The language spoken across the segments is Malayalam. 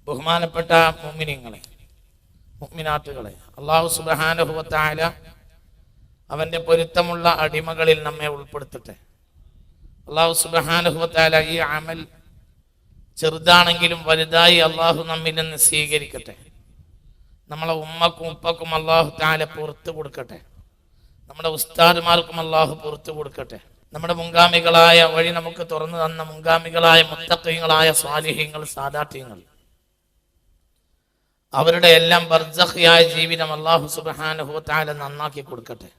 ബഹുമാനപ്പെട്ട മുഅ്മിനീങ്ങളെ, മുഅ്മിനാത്തുകളെ, അല്ലാഹു സുബ്ഹാനഹു വ തആല അവന്റെ പൊരുത്തമുള്ള അടിമകളിൽ നമ്മെ ഉൾപ്പെടുത്തട്ടെ. അല്ലാഹു സുബ്ഹാനഹു വ തആല ഈ അമൽ ചെറുതാണെങ്കിലും വലുതായി അല്ലാഹു നമ്മിൽ നിന്ന് സ്വീകരിക്കട്ടെ. നമ്മളെ ഉമ്മക്കും ഉപ്പക്കും അല്ലാഹു തആല പുറത്തു കൊടുക്കട്ടെ. നമ്മുടെ ഉസ്താദുമാർക്കും അല്ലാഹു പുറത്തു കൊടുക്കട്ടെ. നമ്മുടെ മുൻഗാമികളായ വഴി നമുക്ക് തുറന്നു തന്ന മുൻഗാമികളായ മുത്തഖീങ്ങളായ സ്വാലിഹീങ്ങൾ, സാദാത്യങ്ങൾ, അവരുടെ എല്ലാം ബർസഖിയായ ജീവിതം അല്ലാഹു സുബ്ഹാനഹു വ തആല നന്നാക്കി കൊടുക്കട്ടെ.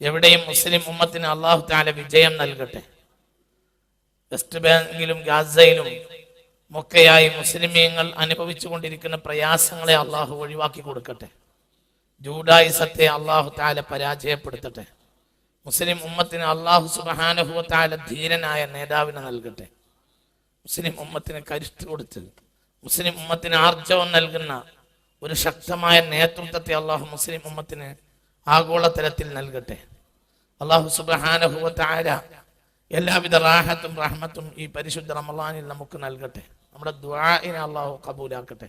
എവിടെയും മുസ്ലിം ഉമ്മത്തിന് അല്ലാഹു തആല വിജയം നൽകട്ടെ. വെസ്റ്റ് ബാങ്കിലും ഗാസയിലും ഒക്കെയായി മുസ്ലിമീങ്ങൾ അനുഭവിച്ചു കൊണ്ടിരിക്കുന്ന പ്രയാസങ്ങളെ അല്ലാഹു ഒഴിവാക്കി കൊടുക്കട്ടെ. ജൂഡായിസത്തെ അല്ലാഹു തആല പരാജയപ്പെടുത്തട്ടെ. മുസ്ലിം ഉമ്മത്തിന് അല്ലാഹു സുബ്ഹാനഹു വ തആല ധീരനായ നേതാവിനെ നൽകട്ടെ. മുസ്ലിം ഉമ്മത്തിന് കരുത്ത് കൊടുത്ത് മുസ്ലിം ഉമ്മത്തിന് ആർജവം നൽകുന്ന ഒരു ശക്തമായ നേതൃത്വത്തെ അല്ലാഹു മുസ്ലിം ഉമ്മത്തിന് ആഗോളതലത്തിൽ നൽകട്ടെ. അല്ലാഹു സുബ്ഹാനഹു വ തആല എല്ലാവിധ റാഹത്തും റഹ്മത്തും ഈ പരിശുദ്ധ റമളാനിൽ നമുക്ക് നൽകട്ടെ. നമ്മുടെ ദുആഇനെ അല്ലാഹു കബൂലാക്കട്ടെ.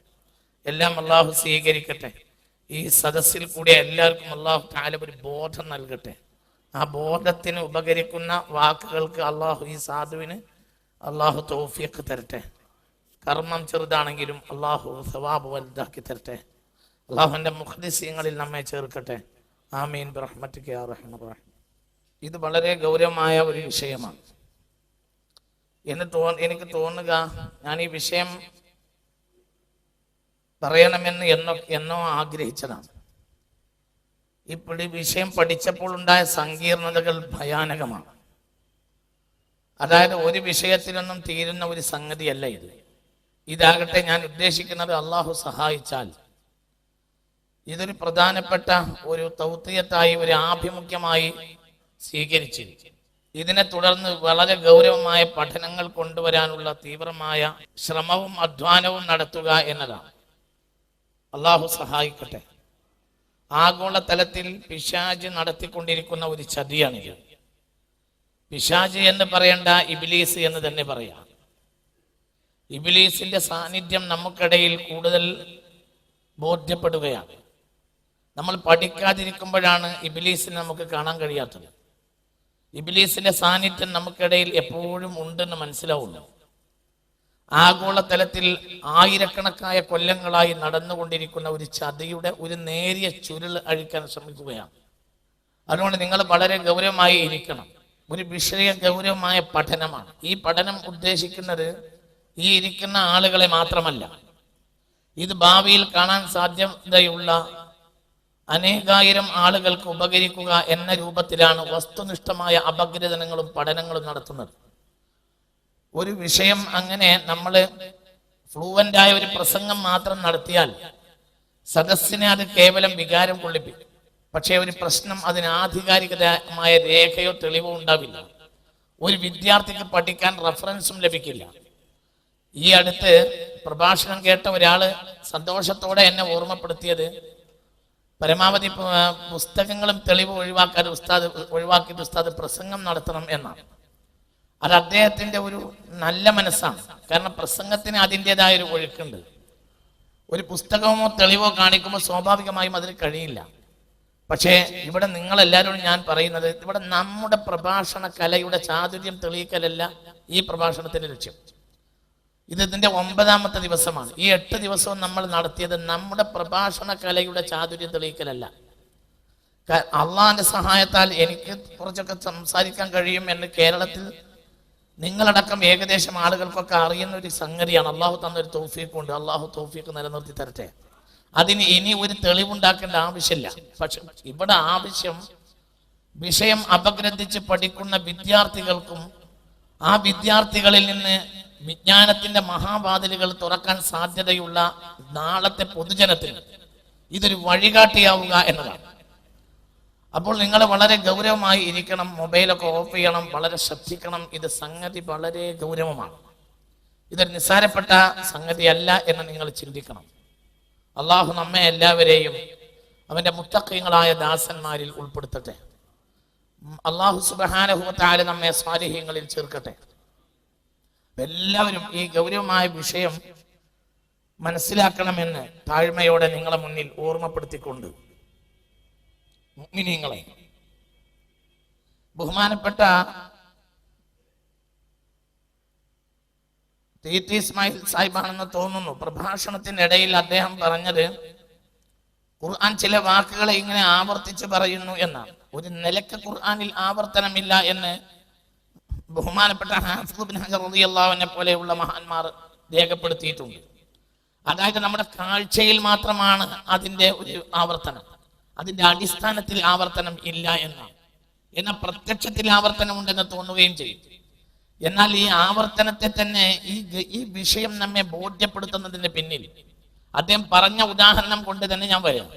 എല്ലാം അല്ലാഹു സ്വീകരിക്കട്ടെ. ഈ സദസ്സിൽ കൂടി എല്ലാവർക്കും അല്ലാഹു തആല ഒരു ബോധം നൽകട്ടെ. ആ ബോധത്തിന് ഉപകരിക്കുന്ന വാക്കുകൾക്ക് അല്ലാഹു ഈ സാധുവിന് അല്ലാഹു തൗഫീഖ് തരട്ടെ. കർമ്മം ചെറുതാണെങ്കിലും അല്ലാഹു സവാബ് വലുതാക്കി തരട്ടെ. അല്ലാഹുവിന്റെ മുഖ്ലിസീങ്ങളിൽ നമ്മെ ചേർക്കട്ടെ. ആമീൻ ബിറഹ്മതിക യാ റഹ്മാൻ റഹീം. ഇത് വളരെ ഗൗരവമായ ഒരു വിഷയമാണ് എന്ന് എനിക്ക് തോന്നുക. ഞാൻ ഈ വിഷയം പറയണമെന്ന് എന്നോ ആഗ്രഹിച്ചതാണ്. ഈ വിഷയം പഠിച്ചപ്പോൾ ഉണ്ടായ സങ്കീർണതകൾ ഭയാനകമാണ്. അതായത് ഒരു വിഷയത്തിലൊന്നും തീരുന്ന ഒരു സംഗതിയല്ല ഇത്. ഇതാകട്ടെ, ഞാൻ ഉദ്ദേശിക്കുന്നത് അള്ളാഹു സഹായിച്ചാൽ ഇതൊരു പ്രധാനപ്പെട്ട ഒരു തൗത്തിയത്തായി, ഒരു ആഭിമുഖ്യമായി സ്വീകരിച്ച് ഇതിനെ തുടർന്ന് വളരെ ഗൗരവമായ പഠനങ്ങൾ കൊണ്ടുവരാനുള്ള തീവ്രമായ ശ്രമവും അധ്വാനവും നടത്തുക എന്നതാണ്. അള്ളാഹു സഹായിക്കട്ടെ. ആഗോളതലത്തിൽ പിശാച് നടത്തിക്കൊണ്ടിരിക്കുന്ന ഒരു ചതിയാണിത്. പിശാച് എന്ന് പറയേണ്ട, ഇബ്ലീസ് എന്ന് തന്നെ പറയാം. ഇബ്ലീസിന്റെ സാന്നിധ്യം നമുക്കിടയിൽ കൂടുതൽ ബോധ്യപ്പെടുകയാണ്. നമ്മൾ പഠിക്കാതിരിക്കുമ്പോഴാണ് ഇബ്ലീസിനെ നമുക്ക് കാണാൻ കഴിയാത്തത്. ഇബ്ലീസിന്റെ സാന്നിധ്യം നമുക്കിടയിൽ എപ്പോഴും ഉണ്ടെന്ന് മനസ്സിലാവുന്നു. ആഗോളതലത്തിൽ ആയിരക്കണക്കായ കൊല്ലങ്ങളായി നടന്നുകൊണ്ടിരിക്കുന്ന ഒരു ചതിയുടെ ഒരു നേരിയ ചുരുൾ അഴിക്കാൻ ശ്രമിക്കുകയാണ്. അതുകൊണ്ട് നിങ്ങൾ വളരെ ഗൗരവമായി ഇരിക്കണം. ഒരു വിഷയ ഗൗരവമായ പഠനമാണ്. ഈ പഠനം ഉദ്ദേശിക്കുന്നത് ഈ ഇരിക്കുന്ന ആളുകളെ മാത്രമല്ല, ഇത് ഭാവിയിൽ കാണാൻ സാധ്യതയുള്ള അനേകായിരം ആളുകൾക്ക് ഉപകരിക്കുക എന്ന രൂപത്തിലാണ് വസ്തുനിഷ്ഠമായ അപഗ്രഥനങ്ങളും പഠനങ്ങളും നടത്തുന്നത്. ഒരു വിഷയം അങ്ങനെ നമ്മൾ ഫ്ലൂവൻ്റായ ഒരു പ്രസംഗം മാത്രം നടത്തിയാൽ സദസ്സിനെ അത് കേവലം വികാരം കൊള്ളിപ്പിക്കും. പക്ഷേ ഒരു പ്രശ്നം അതിന് ആധികാരികമായ രേഖയോ തെളിവോ ഉണ്ടാവില്ല. ഒരു വിദ്യാർത്ഥിക്ക് പഠിക്കാൻ റഫറൻസും ലഭിക്കില്ല. ഈ അടുത്ത് പ്രഭാഷണം കേട്ട ഒരാള് സന്തോഷത്തോടെ എന്നെ ഓർമ്മപ്പെടുത്തിയത്, പരമാവധി പുസ്തകങ്ങളും തെളിവ് ഒഴിവാക്കിയിട്ട് ഉസ്താദ് പ്രസംഗം നടത്തണം എന്നാണ്. അത് അദ്ദേഹത്തിന്റെ ഒരു നല്ല മനസ്സാണ്. കാരണം പ്രസംഗത്തിന് അതിൻ്റെതായ ഒരു ഒഴുക്കുണ്ട്. ഒരു പുസ്തകമോ തെളിവോ കാണിക്കുമ്പോൾ സ്വാഭാവികമായും അതിന് കഴിയില്ല. പക്ഷേ ഇവിടെ നിങ്ങളെല്ലാവരോടും ഞാൻ പറയുന്നത്, ഇവിടെ നമ്മുടെ പ്രഭാഷണ കലയുടെ ചാതുര്യം തെളിയിക്കലല്ല ഈ പ്രഭാഷണത്തിന്റെ ലക്ഷ്യം. ഇതിന്റെ 9ാമത്തെ ദിവസമാണ്. ഈ 8 ദിവസവും നമ്മൾ നടത്തിയത് നമ്മുടെ പ്രഭാഷണ കലയുടെ ചാതുര്യം തെളിയിക്കലല്ല. അള്ളാഹിന്റെ സഹായത്താൽ എനിക്ക് കുറച്ചൊക്കെ സംസാരിക്കാൻ കഴിയും എന്ന് കേരളത്തിൽ നിങ്ങളടക്കം ഏകദേശം ആളുകൾക്കൊക്കെ അറിയുന്ന ഒരു സംഗതിയാണ്. അള്ളാഹു തന്നൊരു തൗഫീഖ് ഉണ്ട്. അള്ളാഹു തൗഫീഖ് നിലനിർത്തി തരട്ടെ. അതിന് ഇനി ഒരു തെളിവുണ്ടാക്കേണ്ട ആവശ്യമില്ല. പക്ഷെ ഇവിടെ ആവശ്യം വിഷയം അപഗ്രഥിച്ച് പഠിക്കുന്ന വിദ്യാർത്ഥികൾക്കും ആ വിദ്യാർത്ഥികളിൽ നിന്ന് വിജ്ഞാനത്തിന്റെ മഹാവാതിലുകൾ തുറക്കാൻ സാധ്യതയുള്ള നാളത്തെ പൊതുജനത്തിന് ഇതൊരു വഴികാട്ടിയാവുക എന്നതാണ്. അപ്പോൾ നിങ്ങൾ വളരെ ഗൗരവമായി ഇരിക്കണം. മൊബൈലൊക്കെ ഓഫ് ചെയ്യണം. വളരെ ശ്രദ്ധിക്കണം. ഇത് സംഗതി വളരെ ഗൗരവമാണ്. ഇതൊരു നിസ്സാരപ്പെട്ട സംഗതിയല്ല എന്ന് നിങ്ങൾ ചിന്തിക്കണം. അള്ളാഹു നമ്മെ എല്ലാവരെയും അവന്റെ മുത്തഖീങ്ങളായ ദാസന്മാരിൽ ഉൾപ്പെടുത്തട്ടെ. അള്ളാഹു സുബ്ഹാനഹു വ തആല നമ്മെ സ്വാലിഹീങ്ങളിൽ ചേർക്കട്ടെ. എല്ലാവരും ഈ ഗൗരവമായ വിഷയം മനസ്സിലാക്കണമെന്ന് താഴ്മയോടെ നിങ്ങളെ മുന്നിൽ ഓർമ്മപ്പെടുത്തിക്കൊണ്ട്, മുഅ്മിനീങ്ങളെ, ബഹുമാനപ്പെട്ട ടി ഇസ്മായിൽ സാഹിബാണെന്ന് തോന്നുന്നു, പ്രഭാഷണത്തിനിടയിൽ അദ്ദേഹം പറഞ്ഞത് ഖുർആൻ ചില വാക്കുകളെ ഇങ്ങനെ ആവർത്തിച്ച് പറയുന്നു എന്നാണ്. ഒരു നിലക്ക് ഖുർആനിൽ ആവർത്തനമില്ല എന്ന് ബഹുമാനപ്പെട്ട ഹാഫിദ് ഇബ്നു ഹജർ റളിയല്ലാഹു അൻഹു പോലെയുള്ള മഹാന്മാർ രേഖപ്പെടുത്തിയിട്ടുണ്ട്. അതായത് നമ്മുടെ കാഴ്ചയിൽ മാത്രമാണ് അതിൻ്റെ ഒരു ആവർത്തനം, അതിൻ്റെ അടിസ്ഥാനത്തിൽ ആവർത്തനം ഇല്ല എന്നാണ്. എന്നാൽ പ്രത്യക്ഷത്തിൽ ആവർത്തനം ഉണ്ടെന്ന് തോന്നുകയും ചെയ്യും. എന്നാൽ ഈ ആവർത്തനത്തെ തന്നെ ഈ വിഷയം നമ്മെ ബോധ്യപ്പെടുത്തുന്നതിന് പിന്നിൽ അദ്ദേഹം പറഞ്ഞ ഉദാഹരണം കൊണ്ട് തന്നെ ഞാൻ പറയാം.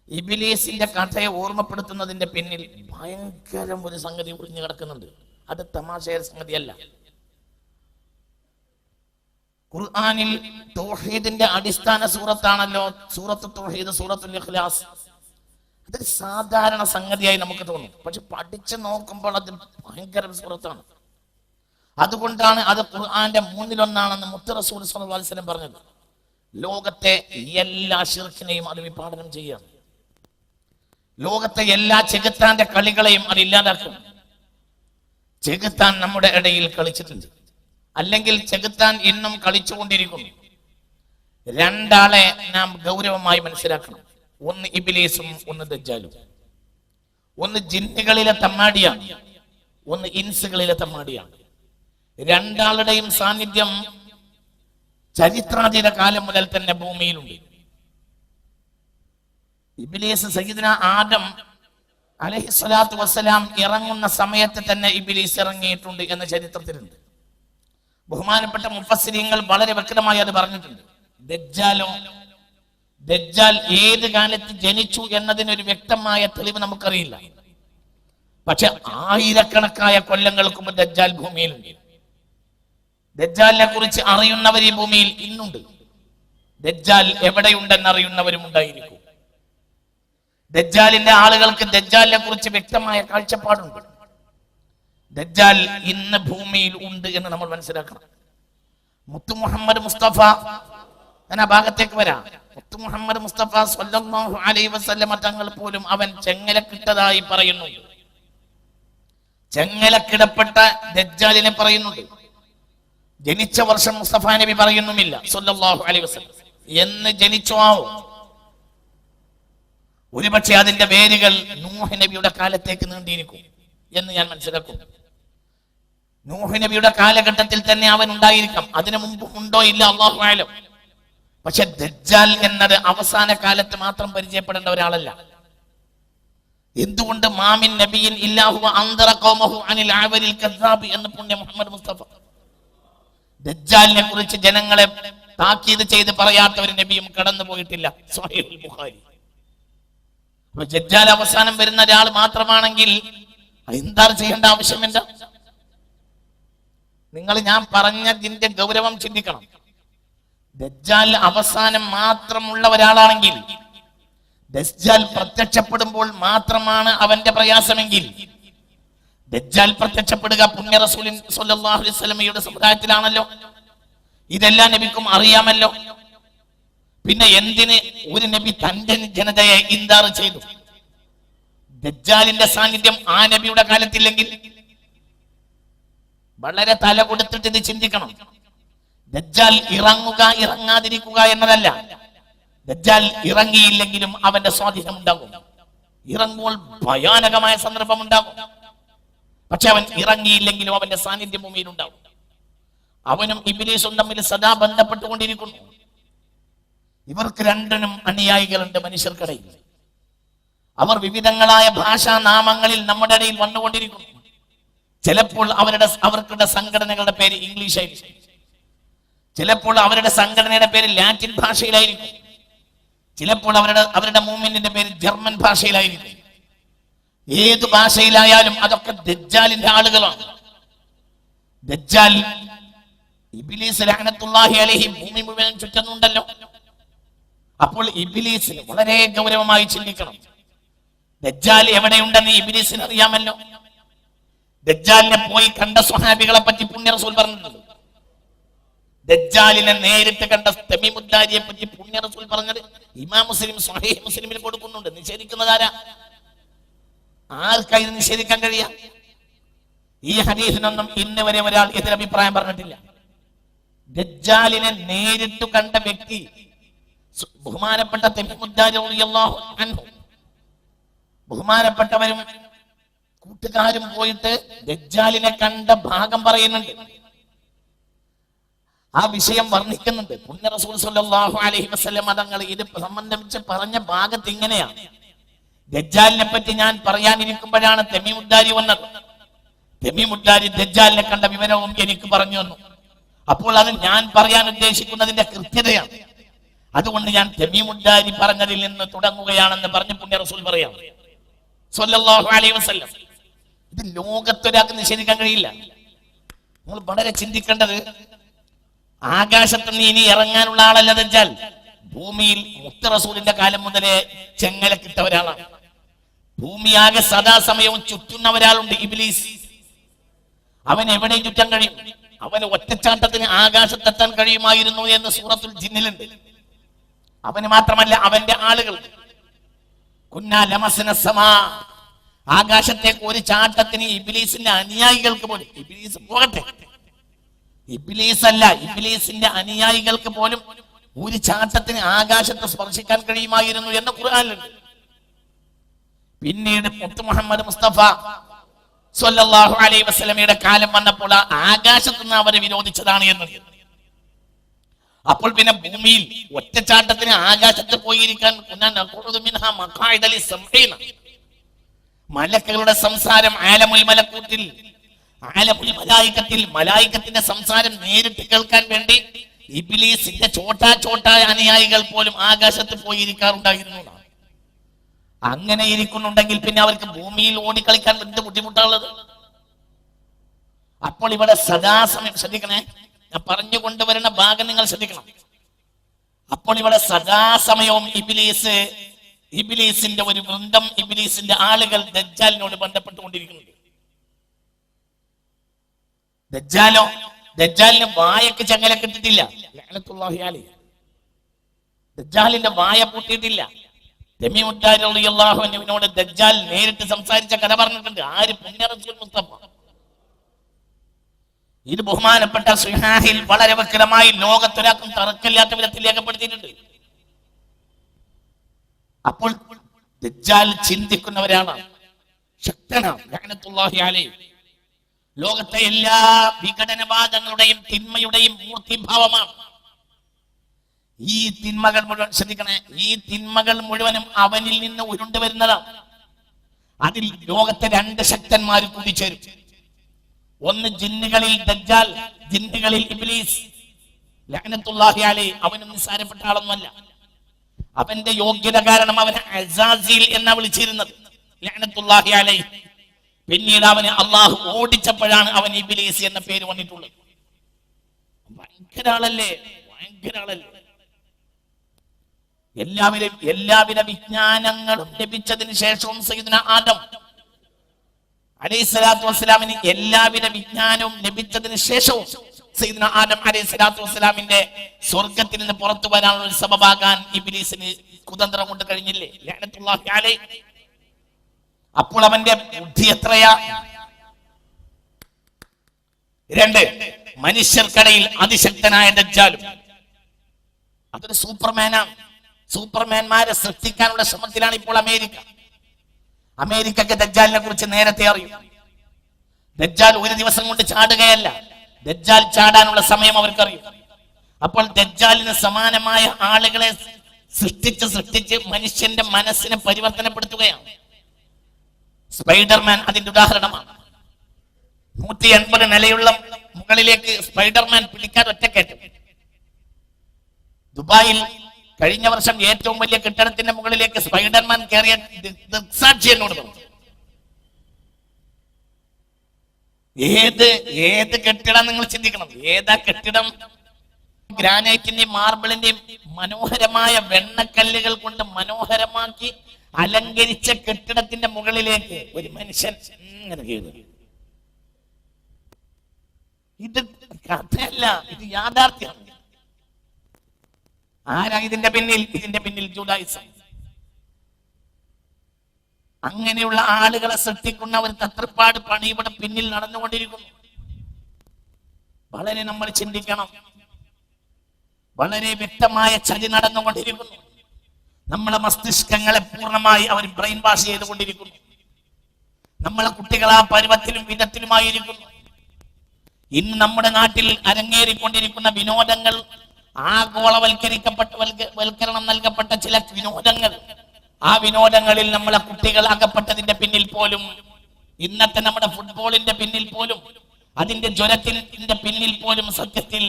ഇബ്ലീസിന്റെ കഥയെ ഓർമ്മപ്പെടുത്തുന്നതിന്റെ പിന്നിൽ ഭയങ്കരം ഒരു സംഗതി ഒളിഞ്ഞു കിടക്കുന്നുണ്ട്. അത് തമാശയുടെ സംഗതിയല്ല. ഖുർആനിൽ തൗഹീദിന്റെ അടിസ്ഥാന സൂറത്താണല്ലോ സൂറത്തുൽ തൗഹീദ്, സൂറത്തുൽ ഇഖ്ലാസ്. അതൊരു സാധാരണ സംഗതിയായി നമുക്ക് തോന്നും, പക്ഷെ പഠിച്ചു നോക്കുമ്പോൾ അത് ഭയങ്കര സൂറത്താണ്. അതുകൊണ്ടാണ് അത് ഖുർആന്റെ 1/3 മുത്ത് റസൂൽ സ്വല്ലല്ലാഹു അലൈഹി വസല്ലം പറഞ്ഞത്. ലോകത്തെ എല്ലാ ശിർക്കിനെയും അത് വിഭാടനം ചെയ്യാം. ലോകത്തെ എല്ലാ ചെകുത്താന്റെ കളികളെയും അത് ഇല്ലാതാക്കും. ചെകുത്താൻ നമ്മുടെ ഇടയിൽ കളിച്ചിട്ടുണ്ട്, അല്ലെങ്കിൽ ചെകുത്താൻ ഇന്നും കളിച്ചുകൊണ്ടിരിക്കുന്നു. രണ്ടാളെ നാം ഗൗരവമായി മനസ്സിലാക്കണം. ഒന്ന് ഇബ്ലീസും ഒന്ന് ദജ്ജാലും. ഒന്ന് ജിന്നുകളിലെ തമ്മാടിയാണ്, ഒന്ന് ഇൻസുകളിലെ തമ്മാടിയാണ്. രണ്ടാളുടെയും സാന്നിധ്യം ചരിത്രാതീത കാലം മുതൽ തന്നെ ഭൂമിയിലുണ്ട്. ഇബ്ലീസ് സയ്യിദുനാ ആദം അലൈഹിസ്സലാത്തു വസ്സലാം ഇറങ്ങുന്ന സമയത്ത് തന്നെ ഇബ്ലീസ് ഇറങ്ങിയിട്ടുണ്ട് എന്ന് ചരിത്രത്തിലുണ്ട്. ബഹുമാനപ്പെട്ട മുഫസ്സിരീങ്ങൾ വളരെ വ്യക്തമായി അത് പറഞ്ഞിട്ടുണ്ട്. ദജ്ജാൽ ഏത് കാലത്ത് ജനിച്ചു എന്നതിനൊരു വ്യക്തമായ തെളിവ് നമുക്കറിയില്ല. പക്ഷെ ആയിരക്കണക്കായ കൊല്ലങ്ങൾക്ക് മുമ്പ് ദജ്ജാൽ ഭൂമിയിലുണ്ട്. ദജ്ജാലിനെ കുറിച്ച് അറിയുന്നവർ ഈ ഭൂമിയിൽ ഇന്നുണ്ട്. ദജ്ജാൽ എവിടെയുണ്ടെന്ന് അറിയുന്നവരും ഉണ്ടായിരിക്കും. ദജ്ജാലിന്റെ ആളുകൾക്ക് ദജ്ജാലിനെ കുറിച്ച് വ്യക്തമായ കാഴ്ചപ്പാടുണ്ട്. ദജ്ജാൽ ഇന്ന് ഭൂമിയിൽ ഉണ്ട് എന്ന് നമ്മൾ മനസ്സിലാക്കണം. മുത്തു മുഹമ്മദ് മുസ്തഫ, ഞാൻ ആ ഭാഗത്തേക്ക് വരാം. മുത്തു മുഹമ്മദ് മുസ്തഫ സ്വല്ലല്ലാഹു അലൈഹി വസല്ലമ തങ്ങൾ പോലും അവൻ ചെങ്ങലക്കിട്ടതായി പറയുന്നുണ്ട്. ചെങ്ങലക്കിടപ്പെട്ട ദജ്ജാലിനെ പറയുന്നുണ്ട്. ജനിച്ച വർഷം മുസ്തഫ നബി പറയുന്നുമില്ല സ്വല്ലല്ലാഹു അലൈഹി വസല്ലം. എന്ന് ജനിച്ചോ ആവോ? ഒരുപക്ഷെ അതിന്റെ വേരുകൾ നൂഹ് നബിയുടെ കാലത്തേക്ക് നീണ്ടിയിരിക്കും എന്ന് ഞാൻ മനസ്സിലാക്കും. നൂഹ് നബിയുടെ കാലഘട്ടത്തിൽ തന്നെ അവൻ ഉണ്ടായിരിക്കാം. അതിനു മുമ്പ് ഉണ്ടോ ഇല്ല, അല്ലാഹു അഅലം. പക്ഷെ ദജ്ജാൽ എന്നത് അവസാന കാലത്ത് മാത്രം പരിചയപ്പെടേണ്ട ഒരാളല്ല. എന്തുകൊണ്ട് മാമിൻ നബിയിൻ ഇല്ലാഹു അൻദറ ഖൗമഹു അനിൽ അഅവരിൽ കദ്ദാബ് എന്ന് പുണ്യ മുഹമ്മദ് മുസ്തഫ. ദജ്ജാലിനെ കുറിച്ച് ജനങ്ങളെ താക്കീത് ചെയ്ത് പറയാത്ത ഒരു നബിയും കടന്നു പോയിട്ടില്ല. സ്വഹീഹുൽ ബുഖാരി. ദജ്ജാൽ അവസാനം വരുന്ന ഒരാൾ മാത്രമാണെങ്കിൽ എന്താ ചെയ്യേണ്ട ആവശ്യമില്ല. നിങ്ങൾ ഞാൻ പറഞ്ഞതിന്റെ ഗൗരവം ചിന്തിക്കണം. ദജ്ജാൽ അവസാനം മാത്രമുള്ള ഒരാളാണെങ്കിൽ, ദജ്ജാൽ പ്രത്യക്ഷപ്പെടുമ്പോൾ മാത്രമാണ് അവന്റെ പ്രയാസമെങ്കിൽ, ദജ്ജാൽ പ്രത്യക്ഷപ്പെടുക പുണ്യ റസൂൽ സ്വല്ലല്ലാഹു അലൈഹി വസല്ലമയുടെ സമുദായത്തിലാണല്ലോ. ഇതെല്ലാം നബിക്കും അറിയാമല്ലോ. പിന്നെ എന്തിന് ഒരു നബി തന്റെ ജനതയെ ഇൻദാർ ചെയ്തു? ദജ്ജാലിന്റെ സാന്നിധ്യം ആ നബിയുടെ കാലത്തില്ലെങ്കിൽ വളരെ തല കൊടുത്തിട്ട് ഇത് ചിന്തിക്കണം. ദജ്ജാൽ ഇറങ്ങുക ഇറങ്ങാതിരിക്കുക എന്നതല്ല. ദജ്ജാൽ ഇറങ്ങിയില്ലെങ്കിലും അവന്റെ സ്വാധീനം ഉണ്ടാകും. ഇറങ്ങുമ്പോൾ ഭയാനകമായ സന്ദർഭം ഉണ്ടാകും. പക്ഷെ അവൻ ഇറങ്ങിയില്ലെങ്കിലും അവന്റെ സാന്നിധ്യം ഭൂമിയിൽ ഉണ്ടാകും. അവനും ഇബ്ലീസും തമ്മിൽ സദാ ബന്ധപ്പെട്ടുകൊണ്ടിരിക്കുന്നു. ഇവർക്ക് രണ്ടിനും അനുയായികളുണ്ട് മനുഷ്യർക്കിടയിൽ. അവർ വിവിധങ്ങളായ ഭാഷാ നാമങ്ങളിൽ നമ്മുടെ ഇടയിൽ വന്നുകൊണ്ടിരിക്കുന്നു. ചിലപ്പോൾ അവർക്കുടെ സംഘടനകളുടെ പേര് ഇംഗ്ലീഷായിരിക്കും, ചിലപ്പോൾ അവരുടെ സംഘടനയുടെ പേര് ലാറ്റിൻ ഭാഷയിലായിരിക്കും, ചിലപ്പോൾ അവരുടെ മൂവ്മെന്റിന്റെ പേര് ജർമ്മൻ ഭാഷയിലായിരിക്കും. ഏത് ഭാഷയിലായാലും അതൊക്കെ ദജ്ജാലിന്റെ ആളുകളാണ്. ദജ്ജാൽ ഇബ്ലീസ് ലഅനത്തുല്ലാഹി അലൈഹി ഭൂമി മുഴുവൻ ചുറ്റുന്നുണ്ടല്ലോ. അപ്പോൾ ഇബ്ലീസിന് വളരെ ഗൗരവമായി ചിന്തിക്കണം. ദജ്ജാൽ എവിടെയുണ്ടെന്ന് ഇബ്ലീസിന് അറിയാമല്ലോ. ദജ്ജാലിനെ പോയി കണ്ട സ്വഹാബികളെ പറ്റി പുണ്യ റസൂൽ പറഞ്ഞിട്ടുണ്ട്. ദജ്ജാലിനെ നേരിട്ട് കണ്ട തമീമുദ്ദാർ തമീമുദ്ദാരിയെ പറ്റി പുണ്യ റസൂൽ പറഞ്ഞത് ഇമാം മുസ്ലിം സ്വഹീഹ് മുസ്ലിമിൽ കൊടുക്കുന്നുണ്ട്. നിഷേധിക്കുന്നതാരാ? ആർക്കായി നിഷേധിക്കാൻ കഴിയാ? ഈ ഹദീസിനൊന്നും ഇന്ന് വരെ ഒരാൾ എതിരഭിപ്രായം പറഞ്ഞിട്ടില്ല. ദജ്ജാലിനെ നേരിട്ട് കണ്ട വ്യക്തി ബഹുമാനപ്പെട്ട തമീമുദ്ദാരി റളിയല്ലാഹു അൻഹു, ബഹുമാനപ്പെട്ടവരും കൂട്ടുകാരും പോയിട്ട് ദജ്ജാലിനെ കണ്ട ഭാഗം പറയുന്നുണ്ട്, ആ വിഷയം വർണ്ണിക്കുന്നുണ്ട്. പുണ്യ റസൂൽ സ്വല്ലല്ലാഹു അലൈഹി വസല്ലം തങ്ങൾ ഇത് സംബന്ധിച്ച് പറഞ്ഞ ഭാഗത്ത് ഇങ്ങനെയാണ്: ദജ്ജാലിനെ പറ്റി ഞാൻ പറയാനിരിക്കുമ്പോഴാണ് തമീമുദ്ദാരി വന്നത്. തമീമുദ്ദാരി ദജ്ജാലിനെ കണ്ട വിവരവും എനിക്ക് പറഞ്ഞു തന്നു. അപ്പോൾ അത് ഞാൻ പറയാൻ ഉദ്ദേശിക്കുന്നതിന്റെ കൃത്യതയാണ്. അതുകൊണ്ട് ഞാൻ തമീമുദ്ദാരി പറഞ്ഞതിൽ നിന്ന് തുടങ്ങുകയാണെന്ന് പറഞ്ഞ് പുണ്യ റസൂൽ പറയാം സ്വല്ലല്ലാഹു അലൈഹി വസല്ലം. ഇത് ലോകത്തൊരാൾക്ക് നിഷേധിക്കാൻ കഴിയില്ല. നമ്മൾ വളരെ ചിന്തിക്കേണ്ടത്, ആകാശത്ത് നിന്ന് ഇനി ഇറങ്ങാനുള്ള ആളല്ല ദജ്ജാൽ. ഭൂമിയിൽ മുത്ത് റസൂലിന്റെ കാലം മുതലേ ചെങ്ങലക്കിട്ട ഒരാളാണ്. ഭൂമിയാകെ സദാസമയവും ചുറ്റുന്ന ഒരാളുണ്ട്, ഇബ്ലീസ്. അവൻ എവിടെയും ചുറ്റാൻ കഴിയും. അവന് ഒറ്റച്ചാട്ടത്തിന് ആകാശത്തെത്താൻ കഴിയുമായിരുന്നു എന്ന് സൂറത്തുൽ ജിന്നിലുണ്ട്. അവന് മാത്രമല്ല, അവന്റെ ആളുകൾ കുന്നാ ലമസ്ന സമാ, ആകാശത്തേക്ക് ഒരു ചാട്ടത്തിന് ഇബ്ലീസിന്റെ അനുയായികൾക്ക് പോലും, ഇബ്ലീസ് പോകട്ടെ, ഇബ്ലീസ് അല്ല, ഇബ്ലീസിന്റെ അനുയായികൾക്ക് പോലും ഒരു ചാട്ടത്തിന് ആകാശത്ത് സ്പർശിക്കാൻ കഴിയുമായിരുന്നു എന്ന് ഖുർആനിലുണ്ട്. പിന്നീട് മുത്ത് മുഹമ്മദ് മുസ്തഫ സ്വല്ലല്ലാഹു അലൈഹി വസല്ലമയുടെ കാലം വന്നപ്പോൾ ആകാശത്ത് നിന്ന് അവരെ വിരോധിച്ചതാണ് എന്നത്. അപ്പോൾ പിന്നെ ഭൂമിയിൽ ഒറ്റച്ചാട്ടത്തിന് ആകാശത്ത് പോയിരിക്കാൻ മലക്കുകളുടെ സംസാരം ആലമുൽ മലക്കൂത്തിൽ, ആലമുൽ മലായികത്തിൽ മലായികത്തിന്റെ സംസാരം നേരിട്ട് കേൾക്കാൻ വേണ്ടി ഇബ്ലീസിന്റെ ചോട്ടാ അനുയായികൾ പോലും ആകാശത്ത് പോയിരിക്കാറുണ്ടായിരുന്നു. അങ്ങനെ ഇരിക്കുന്നുണ്ടെങ്കിൽ പിന്നെ അവർക്ക് ഭൂമിയിൽ ഓടിക്കളിക്കാൻ എന്ത് ബുദ്ധിമുട്ടാണുള്ളത്? അപ്പോൾ ഇവിടെ സദാസമയം ശ്രദ്ധിക്കണേ, ഞാൻ പറഞ്ഞു കൊണ്ടുവരുന്ന ഭാഗം നിങ്ങൾ ശ്രദ്ധിക്കണം. അപ്പോൾ ഇവിടെ സദാസമയവും ഇബ്ലീസിന്റെ ഒരു വൃന്ദം, ഇബ്ലീസിന്റെ ആളുകൾ ദജ്ജാലിനോട് ബന്ധപ്പെട്ടുകൊണ്ടിരിക്കുന്നുണ്ട്. ദജ്ജാലിന് വായക്ക് ചങ്ങല കിട്ടിയിട്ടില്ല. ലഅനത്തുല്ലാഹി അലൈഹി. ദജ്ജാലിന്റെ വായ പൂട്ടിയിട്ടില്ല. തമീമുദ്ദാരി റളിയല്ലാഹു അൻഹുവിനോട് ദജ്ജാൽ നേരിട്ട് സംസാരിച്ച കഥ പറഞ്ഞിട്ടുണ്ട്. ആര്? പുണ്യ റസൂൽ മുസ്തഫ. ഇത് ബഹുമാനപ്പെട്ട സ്വഹീഹിൽ വളരെ വ്യക്തമായി ലോകത്തൊരാൾക്കും തർക്കമില്ലാത്ത വിധത്തിൽ രേഖപ്പെടുത്തിയിട്ടുണ്ട്. അപ്പോൾ ദജ്ജാൽ ചിന്തിക്കുന്നവരാണ്, ശക്തനാണ്. ലഅനത്തുല്ലാഹി അലൈഹി. ലോകത്തെ എല്ലാ വിഘടനവാദങ്ങളുടെയും തിന്മയുടെയും മൂർത്തിഭാവമാണ്. ഈ തിന്മകൾ മുഴുവൻ ശ്രദ്ധിക്കണേ, ഈ തിന്മകൾ മുഴുവനും അവനിൽ നിന്ന് ഉരുണ്ടു വരുന്നതാണ്. അതിൽ ലോകത്തെ രണ്ട് ശക്തന്മാർ കൂടിച്ചേരും. ഒന്ന് ജിന്നുകളിൽ ദജ്ജാൽ, ജിന്നുകളിൽ ഇബ്ലീസ് ലഅനത്തുല്ലാഹി അലൈഹി. അവനും നിസ്സാരപ്പെട്ട ആളൊന്നുമല്ല. അവന്റെ യോഗ്യത കാരണം അവനെ അസാസിൽ എന്നാ വിളിച്ചിരുന്നത്, ലഅനത്തുല്ലാഹി അലൈഹി. പിന്നീട് അവന് അള്ളാഹു ഓടിച്ചപ്പോഴാണ് അവൻ ഇബ്ലീസ് എന്ന പേര് വന്നിട്ടുള്ളത്. ഭയങ്കര ആളല്ലേ, ഭയങ്കര ആളല്ലേ. എല്ലാവിധ വിജ്ഞാനങ്ങളും ലഭിച്ചതിന് ശേഷവും സയ്യിദുനാ ആദം അലൈഹിസ്സലാത്തു വസ്സലാമിന് എല്ലാവിധ വിജ്ഞാനവും ലഭിച്ചതിന് ശേഷവും സയ്യിദുനാ ആദം അലൈഹിസ്സലാത്തു വസ്സലാമിന്റെ സ്വർഗത്തിൽ നിന്ന് പുറത്തു വരാനുള്ള ഒരു സബബാകാൻ ഇബ്ലീസിന് കുതന്ത്രം കൊണ്ട് കഴിഞ്ഞില്ലേ? ലഅനത്തുല്ലാഹി അലൈഹി. അപ്പോൾ അവന്റെ ബുദ്ധി എത്രയാ? 2, മനുഷ്യർക്കിടയിൽ അതിശക്തനായ ദജ്ജാലും. അതൊരു സൂപ്പർമാനാണ്. സൂപ്പർമാൻമാരെ സൃഷ്ടിക്കാനുള്ള ശ്രമത്തിലാണ് ഇപ്പോൾ അമേരിക്ക. അമേരിക്കക്ക് ദജ്ജാലിനെ കുറിച്ച് നേരത്തെ അറിയും. ദജ്ജാൽ ഒരു ദിവസം കൊണ്ട് ചാടുകയല്ല, ദജ്ജാൽ ചാടാനുള്ള സമയം അവർക്കറിയും. അപ്പോൾ ദജ്ജാലിന് സമാനമായ ആളുകളെ സൃഷ്ടിച്ച് മനുഷ്യന്റെ മനസ്സിനെ പരിവർത്തനപ്പെടുത്തുകയാണ്. സ്പൈഡർമാൻ അതിന്റെ ഉദാഹരണമാണ്. 180 നിലയുള്ള മുകളിലേക്ക് സ്പൈഡർമാൻ പിടിക്കാൻ ഒറ്റക്കയറ്റം. ദുബായിൽ കഴിഞ്ഞ വർഷം ഏറ്റവും വലിയ കെട്ടിടത്തിന്റെ മുകളിലേക്ക് സ്പൈഡർമാൻ കയറിയ ദൃക്സാക്ഷി എന്നോട് പറഞ്ഞു. ഏത് കെട്ടിടം നിങ്ങൾ ചിന്തിക്കണം. ഏതാ കെട്ടിടം? ഗ്രാനൈറ്റിന്റെയും മാർബിളിന്റെയും മനോഹരമായ വെണ്ണക്കല്ലുകൾ കൊണ്ട് മനോഹരമാക്കി അലങ്കരിച്ച കെട്ടിടത്തിന്റെ മുകളിലേക്ക് ഒരു മനുഷ്യൻ ഇങ്ങനെ കയറി. ഇത് കഥയല്ല, ഇത് യാഥാർത്ഥ്യമാണ്. ആരാ ഇതിന്റെ പിന്നിൽ ജൂഡായിസം. അങ്ങനെയുള്ള ആളുകളെ സൃഷ്ടിക്കുന്ന ഒരു തത്രപ്പാട് പണി ഇവിടെ പിന്നിൽ നടന്നുകൊണ്ടിരിക്കുന്നു. വളരെ നമ്മൾ ചിന്തിക്കണം. വളരെ വ്യക്തമായ ചതി നടന്നുകൊണ്ടിരിക്കുന്നു. നമ്മളെ മസ്തിഷ്കങ്ങളെ പൂർണ്ണമായി അവർ ബ്രെയിൻ വാഷ് ചെയ്തുകൊണ്ടിരിക്കുന്നു. നമ്മളെ കുട്ടികൾ ആ പരുവത്തിലും വിധത്തിലുമായിരിക്കുന്നു. ഇന്ന് നമ്മുടെ നാട്ടിൽ അരങ്ങേറിക്കൊണ്ടിരിക്കുന്ന വിനോദങ്ങൾ, ആഗോളവൽക്കരണം നൽകപ്പെട്ട ചില വിനോദങ്ങൾ, ആ വിനോദങ്ങളിൽ നമ്മളെ കുട്ടികൾ അകപ്പെട്ടതിന്റെ പിന്നിൽ പോലും, ഇന്നത്തെ നമ്മുടെ ഫുട്ബോളിന്റെ പിന്നിൽ പോലും, അതിന്റെ ജ്വരത്തിന്റെ പിന്നിൽ പോലും സത്യത്തിൽ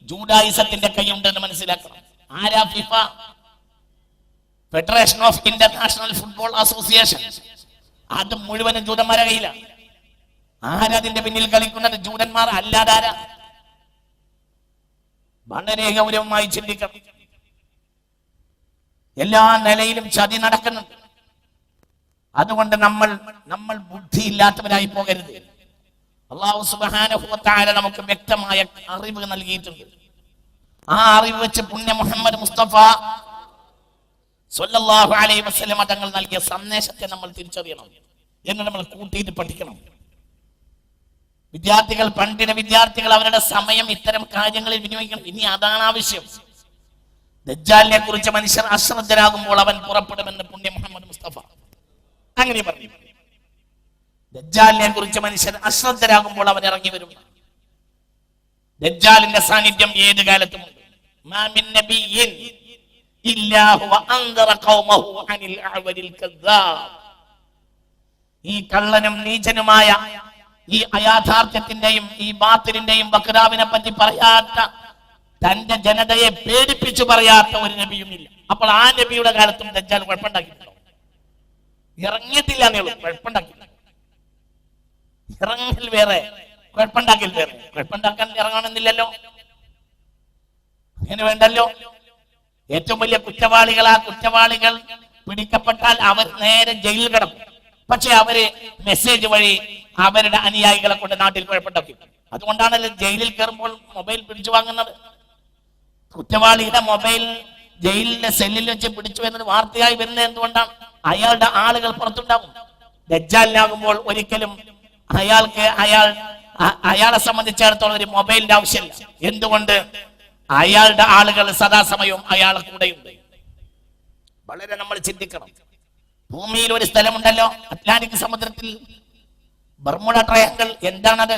ജൂഡായിസത്തിന്റെ കൈയുണ്ടെന്ന് മനസ്സിലാക്കണം. ആരാ? FIFA, federation of international football association. അത് മുഴുവനും ജൂതന്മാരെ കയ്യിലാണ്. ആരതിന്റെ പിന്നിൽ കളിക്കുന്നത്? ജൂതന്മാർ അല്ലാതാരാ? വളരെ ഗൗരവമായി ചിന്തിക്കണം. എല്ലാ നിലയിലും ചതി നടക്കുന്നുണ്ട്. അതുകൊണ്ട് നമ്മൾ ബുദ്ധിയില്ലാത്തവരായി പോകരുത്. അല്ലാഹു സുബ്ഹാനഹു വ തആല നമുക്ക് വ്യക്തമായ അറിവ് നൽകിയിട്ടുണ്ട്. ആ അറിവ് വെച്ച് പുണ്യ മുഹമ്മദ് മുസ്തഫ സ്വല്ലല്ലാഹു അലൈഹി വസല്ലം തങ്ങൾ നൽകിയ സന്ദേശത്തെ നമ്മൾ തിരിച്ചറിയണം, എന്ന് നമ്മൾ കൂട്ടിയിട്ട് പഠിക്കണം. പണ്ഡിത വിദ്യാർത്ഥികൾ അവരുടെ സമയം ഇത്തരം കാര്യങ്ങളിൽ വിനിയോഗിക്കണം. ഇനി അതാണ് ആവശ്യം. ദജ്ജാലിനെ കുറിച്ച് മനുഷ്യർ അശ്രദ്ധരാകുമ്പോൾ അവൻ പുറപ്പെടുമെന്ന് പുണ്യ മുഹമ്മദ് മുസ്തഫ അങ്ങനെ പറഞ്ഞു. ദജ്ജാലിനെ കുറിച്ച് മനുഷ്യർ അശ്രദ്ധരാകുമ്പോൾ അവൻ ഇറങ്ങി വരും. ദജ്ജാലിന്റെ സാന്നിധ്യം ഏത് കാലത്തുമുണ്ട്. മാ മിൻ നബിയ്യിൻ ഇല്ലാ ഹുവ അൻദറ ഖൗമഹു അനിൽ അഅ്വരിൽ കദ്ദാബ്. ഈ കള്ളനും നീചനുമായ ഈ അയാഥാർത്ഥ്യത്തിന്റെയും ഈ ബാത്തിലിന്റെയും ബക്രാവിനെ പറ്റി പറയാത്ത, തന്റെ ജനതയെ പേടിപ്പിച്ചു പറയാത്ത ഒരു നബിയും ഇല്ല. അപ്പോൾ ആ നബിയുടെ കാലത്തും ദജ്ജാൽ കുഴപ്പമുണ്ടാക്കിയിട്ടുണ്ടോ? ഇറങ്ങിയിട്ടില്ല എന്നേ കുഴപ്പമുണ്ടാക്കില്ല. ഇറങ്ങൽ വേറെ, കുഴപ്പമുണ്ടാക്കൽ വേറെ. കുഴപ്പമുണ്ടാക്കാൻ ഇറങ്ങണമെന്നില്ലല്ലോ, അങ്ങനെ വേണ്ടല്ലോ. ഏറ്റവും വലിയ കുറ്റവാളികൾ പിടിക്കപ്പെട്ടാൽ അവർ നേരെ ജയിലിൽ കിടക്കും. പക്ഷെ അവര് മെസ്സേജ് വഴി അവരുടെ അനുയായികളെ കൊണ്ട് നാട്ടിൽ കുഴപ്പമുണ്ടാക്കി. അതുകൊണ്ടാണല്ലോ ജയിലിൽ കയറുമ്പോൾ മൊബൈൽ പിടിച്ചു വാങ്ങുന്നത്. കുറ്റവാളിയുടെ മൊബൈൽ ജയിലിന്റെ സെല്ലിൽ വെച്ച് പിടിച്ചു വരുന്നത് വാർത്തയായി വരുന്നത് എന്തുകൊണ്ടാണ്? അയാളുടെ ആളുകൾ പുറത്തുണ്ടാവും. ദജ്ജാലിനാകുമ്പോൾ ഒരിക്കലും അയാളെ സംബന്ധിച്ചിടത്തോളം ഒരു മൊബൈലിന്റെ ആവശ്യമില്ല. എന്തുകൊണ്ട്? അയാളുടെ ആളുകൾ സദാസമയവും അയാളെ കൂടെയുണ്ട്. വളരെ നമ്മൾ ചിന്തിക്കണം. ഭൂമിയിൽ ഒരു സ്ഥലമുണ്ടല്ലോ, അറ്റ്ലാന്റിക് സമുദ്രത്തിൽ, ബർമുഡ ട്രയാങ്കിൾ. എന്താണത്?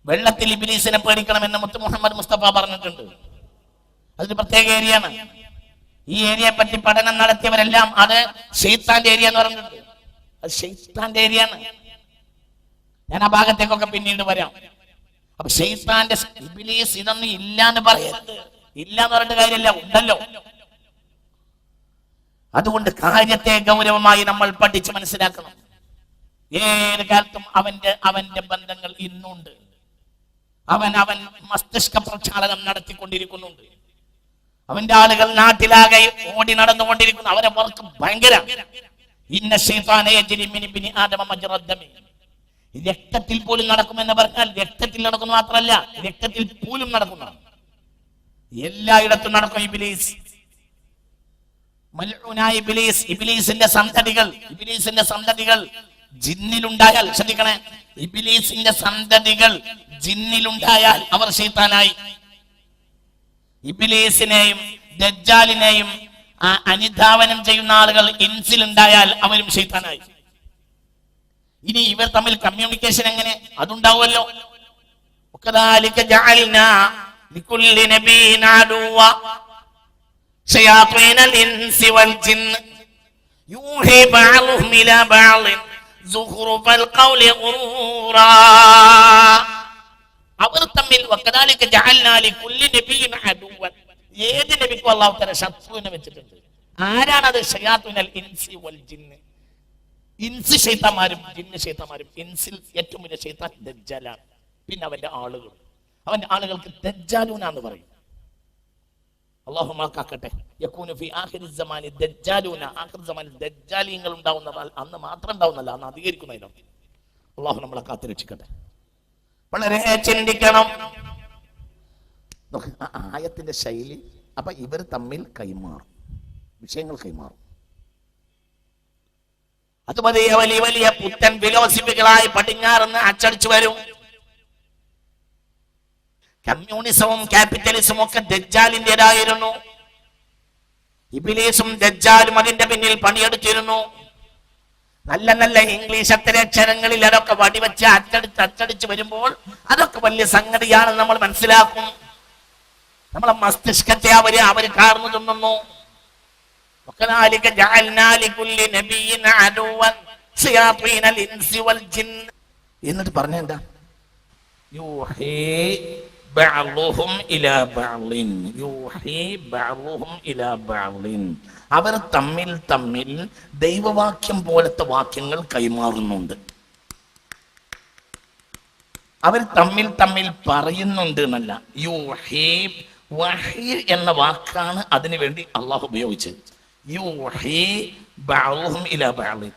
വെള്ളത്തിൽ ഇബ്ലീസിനെ പേടിക്കണമെന്ന് മുത്ത് മുഹമ്മദ് മുസ്തഫ പറഞ്ഞിട്ടുണ്ട്. അതൊരു പ്രത്യേക ഏരിയയാണ്. ഈ ഏരിയയെ പറ്റി പഠനം നടത്തിയവരെല്ലാം അത് ശൈത്താന്റെ ഏരിയ എന്ന് പറഞ്ഞിട്ടുണ്ട്. അത് ശൈത്താന്റെ ഏരിയയാണ്. ഞാൻ ആ ഭാഗത്തേക്കൊക്കെ പിന്നീട് വരാം. അപ്പൊ ശൈത്താന്റെ ഇബ്ലീസ് ഇതൊന്നും ഇല്ലാന്ന് പറയരുത്. ഇല്ലാന്ന് പറഞ്ഞിട്ട് കാര്യമില്ല, ഉണ്ടല്ലോ. അതുകൊണ്ട് കാര്യത്തെ ഗൗരവമായി നമ്മൾ പഠിച്ച് മനസ്സിലാക്കണം. ഏത് കാലത്തും അവന്റെ ബന്ധങ്ങൾ ഇന്നുണ്ട്. അവൻ മസ്തിഷ്ക പ്രക്ഷാളനം നടത്തിക്കൊണ്ടിരിക്കുന്നുണ്ട്. അവന്റെ ആളുകൾ നാട്ടിലാകെ ഓടി നടന്നുകൊണ്ടിരിക്കുന്നു. അവരെ വർക്ക് ഭയങ്കര. ഇന്ന ശൈത്താന യജ്രി മിൻ ഇബ്നി ആദമ മജ്റദ് ദമി. രക്തത്തിൽ പോലും നടക്കുമെന്ന് പറഞ്ഞാൽ രക്തത്തിൽ നടക്കുന്നു മാത്രമല്ല, രക്തത്തിൽ പോലും നടക്കുന്നു. എല്ലായിടത്തും നടക്കും ഇബ്ലീസ്. മൽഊനായ ഇബ്ലീസ്, ഇബ്ലീസിന്റെ സന്തതികൾ ജിന്നിലുണ്ടായാൽ, ശ്രദ്ധിക്കണേ, ഇബ്ലീസിന്റെ സന്തതികൾ ജിന്നിലുണ്ടായാൽ അവർ ശൈത്താനായി. ഇബ്ലീസിനെയും ദജ്ജാലിനെയും അനുധാവനം ചെയ്യുന്ന ആളുകൾ ഇൻസിലുണ്ടായാൽ അവരും ശൈത്താനായി. ഇനി ഇവർ തമ്മിൽ കമ്മ്യൂണിക്കേഷൻ എങ്ങനെ? അതുണ്ടാവുമല്ലോ. وكذلك جعلنا لكل نبي عدوا شياطين الإنس والجن يوحي بعضهم إلى بعض زخرف القول غرورا. അവർ തമ്മിൽ وكذلك جعلنا لكل نبي عدوا. ഏത് നബിക്കും അല്ലാഹു തആല ശത്രുവിനെ വെച്ചിട്ടുണ്ട്. ആരാണത്? ശയാത്തുനൽ ഇൻസി വൽ ജിന്ന്. ഇൻസ് ശൈത്താന്മാരും ജിന്ന് ശൈത്താന്മാരും. ഇൻസിൽ ഏറ്റവും വലിയ ശൈത്താൻ ദജ്ജാലാണ്. പിന്നെ അവന്റെ ആളുകൾക്ക് ദജ്ജാലൂന എന്ന് പറയും. അല്ലാഹു മാക്കാക്കട്ടെ. യകൂനു ഫി ആഖിരി സമാനി ദജ്ജാലൂന. ആഖിർ സമാനിൽ ദജ്ജാലിങ്ങൾ ഉണ്ടാവുന്നത് അന്ന് മാത്രം ഉണ്ടാവുന്നല്ല, അന്ന് അധികരിക്കുന്നതിനാണ്. അല്ലാഹു നമ്മളെ കാത്തുരക്ഷിക്കട്ടെ. വളരെ ചിന്തിക്കണം. നോക്ക് ആ ആയത്തിന്റെ ശൈലി. അപ്പൊ ഇവർ തമ്മിൽ കൈമാറും, വിഷയങ്ങൾ കൈമാറും. അത് വലിയ വലിയ വലിയ പുത്തൻ ഫിലോസഫികളായി പടിഞ്ഞാറെന്ന് അച്ചടിച്ചു വരും. കമ്മ്യൂണിസവും ക്യാപിറ്റലിസവും ഒക്കെ ദജ്ജാലിൻ്റെതായിരുന്നു. ഇബ്ലീസും ദജ്ജാലും അതിന്റെ പിന്നിൽ പണിയെടുത്തിരുന്നു. നല്ല നല്ല ഇംഗ്ലീഷ് അക്ഷരങ്ങളിൽ അതൊക്കെ വടിവെച്ച് അച്ചടിച്ച് വരുമ്പോൾ അതൊക്കെ വലിയ സംഗതിയാണെന്ന് നമ്മൾ മനസ്സിലാക്കും. നമ്മളെ മസ്തിഷ്കത്തെ അവര് കാർന്നു തിന്നുന്നു. എന്നിട്ട് പറഞ്ഞെന്താ? അവർ തമ്മിൽ ദൈവവാക്യം പോലത്തെ വാക്യങ്ങൾ കൈമാറുന്നുണ്ട്. അവർ തമ്മിൽ പറയുന്നുണ്ട് എന്നല്ല. യൂഹി, വഹി എന്ന വാക്കാണ് അതിനു വേണ്ടി അള്ളാഹു ഉപയോഗിച്ചത്. യൂഹി ബഅ്ളുഹും ഇലാ ബഅ്ളിൻ.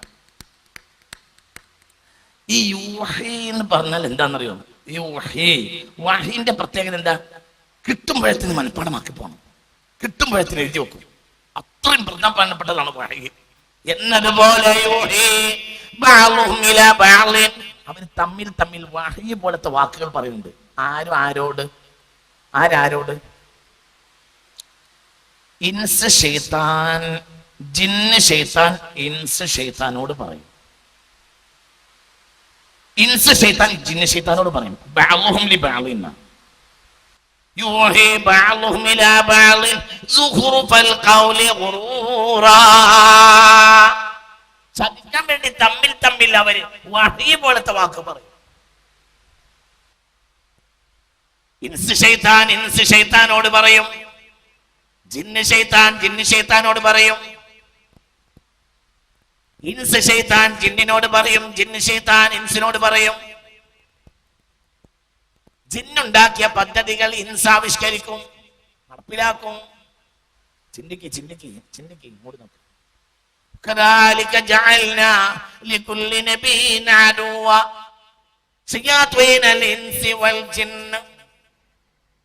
ഈ യൂഹി എന്ന് പറഞ്ഞാൽ എന്താണെന്നറിയോ? യൂഹി, വഹിന്റെ പ്രത്യേകത എന്താ? കിട്ടുമ്പോഴത്തിന് മനഃപ്പാടമാക്കി പോകണം, കിട്ടുമ്പോഴത്തിന് എഴുതി വെക്കും. അത്രയും പ്രധാനപ്പെട്ടതാണ് വഹി. എന്നതുപോലെ അവർ തമ്മിൽ വഹി പോലത്തെ വാക്കുകൾ പറയുന്നുണ്ട്. ആരോട്? ഇൻസ് ശൈത്താൻ, ജിന്ന് ശൈത്താൻ ഇൻസ് ശൈത്താനോട് പറയും. ഇൻസ് ശൈത്താൻ ജിന്ന് ശൈത്താനോട് പറയും. ബഅ്ളുഹും ലിബഅ്ളിൻ യൂഹി ബഅ്ളുഹും ഇലാ ബഅ്ളിൻ സുഖ്റുഫൽ ഖൗലി ഗുറൂറാ. ചതിക്കാൻ വേണ്ടി തമ്മിൽ അവര് വഹി പോലത്തെ വാക്ക് പറയും. ഇൻസ് ശൈത്താനോട് പറയും, ജിന്ന് ശൈത്താനോട് പറയും. ഇൻസ് ശൈത്താൻ ജിന്നിനോട് പറയും, ജിന്ന് ശൈത്താൻ ഇൻസിനോട് പറയും. ജിന്നുണ്ടാക്കിയ പദ്ധതികൾ ഇൻസ് ആവിഷ്കരിക്കും, നടപ്പിലാക്കും. ചിന്തിക്ക് മൂടി നോക്ക്. كذلك جعلنا لكل نبي عدوا شياطين الإنس والجن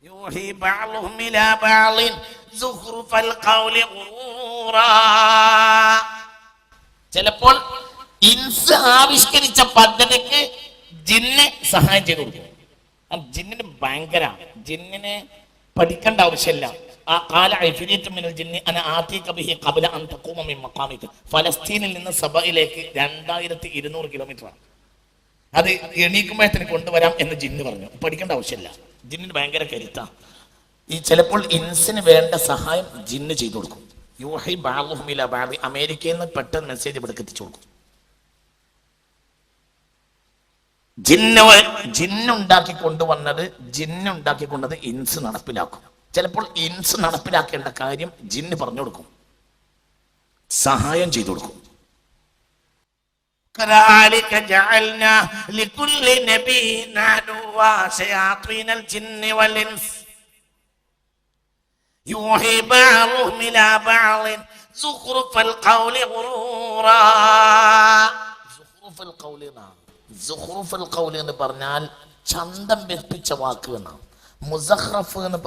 يوحي بعضهم إلى بعض زخرف القول غرورا. ചിലപ്പോൾ ഇൻസ് ആവിഷ്കരിച്ച പദ്ധതിക്ക് ജിന്ന് സഹായം ചെയ്തു കൊടുക്കും. ജിന്നിന് ഭയങ്കര, ജിന്നിനെ പഠിക്കേണ്ട ആവശ്യമില്ല. ഫലസ്തീനിൽ നിന്ന് സബയിലേക്ക് 2200 കിലോമീറ്ററാണ്. അത് എണീക്കുമ്പോഴത്തിന് കൊണ്ടുവരാം എന്ന് ജിന്ന് പറഞ്ഞു. പഠിക്കേണ്ട ആവശ്യമില്ല, ജിന്നിന് ഭയങ്കര കരുത്താ. ഈ ചിലപ്പോൾ ഇൻസിന് വേണ്ട സഹായം ജിന്ന് ചെയ്തു കൊടുക്കും. യൂഹി ബഅ്ളുഹും ഇലാ ബഅ്ളി, അമേരിക്കയിൽ നിന്ന് പെട്ടെന്ന് മെസ്സേജ് ഇവിടെ എത്തിച്ചു കൊടുക്കും. ജിന്നുണ്ടാക്കി കൊണ്ടുവന്നത് ഇൻസ് നടപ്പിലാക്കും. ചിലപ്പോൾ ഇൻസ് നടപ്പിലാക്കേണ്ട കാര്യം ജിന്ന് പറഞ്ഞു കൊടുക്കും, സഹായം ചെയ്തു കൊടുക്കും. كذلك جعلنا لكل نبي عدوا شياطين الجن والإنس يوحي بعضهم إلى بعض زخرف القول غرورا. زخرف القول എന്ന് പറഞ്ഞാൽ ചന്തം വെപ്പിച്ച വാക്ക് എന്നാണ്. മുസഖ്റഫ് എന്ന്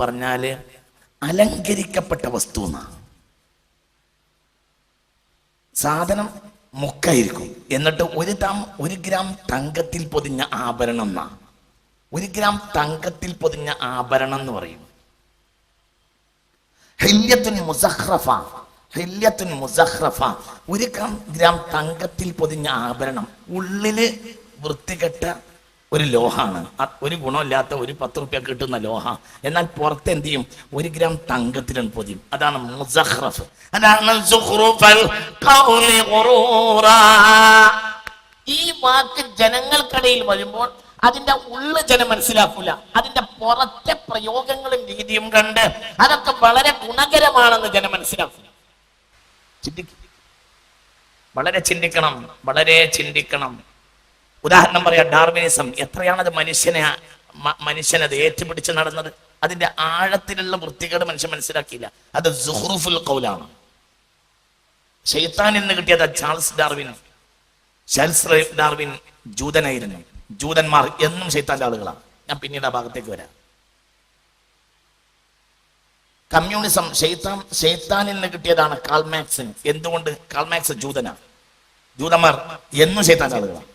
പറഞ്ഞാല് അലങ്കരിക്കപ്പെട്ട വസ്തു എന്നാണ്. സാധനം മുക്കായിരിക്കും, എന്നിട്ട് 1 ഗ്രാം തങ്കത്തിൽ പൊതിഞ്ഞ ആഭരണം എന്നാ. 1 ഗ്രാം തങ്കത്തിൽ പൊതിഞ്ഞ ആഭരണം എന്ന് പറയും. ഹില്യത്തുൻ മുസഖ്റഫ, 1 ഗ്രാം തങ്കത്തിൽ പൊതിഞ്ഞ ആഭരണം. ഉള്ളില് വൃത്തികെട്ട ഒരു ലോഹാണ്, ഒരു ഗുണമില്ലാത്ത ഒരു 10 റുപ്യ കിട്ടുന്ന ലോഹ. എന്നാൽ പുറത്ത് എന്ത് ചെയ്യും? 1 ഗ്രാം തങ്കത്തിലാണ് പൊതിയും. അതാണ് മുസഖ്റഫ്. അതാണ് സുഖ്റുഫൽ ഖൗലി ഗുറൂറാ. ഈ വാക്ക് ജനങ്ങൾക്കിടയിൽ വരുമ്പോൾ അതിന്റെ ഉള്ളു ജനം മനസ്സിലാക്കൂല. അതിന്റെ പുറത്തെ പ്രയോഗങ്ങളും രീതിയും കണ്ട് അതൊക്കെ വളരെ ഗുണകരമാണെന്ന് ജനം മനസ്സിലാക്കൂല. വളരെ ചിന്തിക്കണം. ഉദാഹരണം പറയാം, ഡാർവിനിസം. എത്രയാണത് മനുഷ്യനത് ഏറ്റുപിടിച്ച് നടന്നത്. അതിന്റെ ആഴത്തിലുള്ള വൃത്തികേട് മനുഷ്യൻ മനസ്സിലാക്കിയില്ല. അത് സുഖ്റുഫുൽ ഖൗലാണ്. ശൈത്താൻ എന്ന് കിട്ടിയത് ചാൾസ് ഡാർവിൻ ജൂതനായിരുന്നു. ജൂതന്മാർ എന്നും ശൈത്താന്റെ ആളുകളാണ്. ഞാൻ പിന്നീട് ആ ഭാഗത്തേക്ക് വരാം. കമ്മ്യൂണിസം ശൈത്താനിൽ നിന്ന് കിട്ടിയതാണ് കാൾമാക്സിന്. എന്തുകൊണ്ട്? കാൾമാക്സ് ജൂതനാണ്. ജൂതന്മാർ എന്നും ശൈത്താന്റെ ആളുകളാണ്.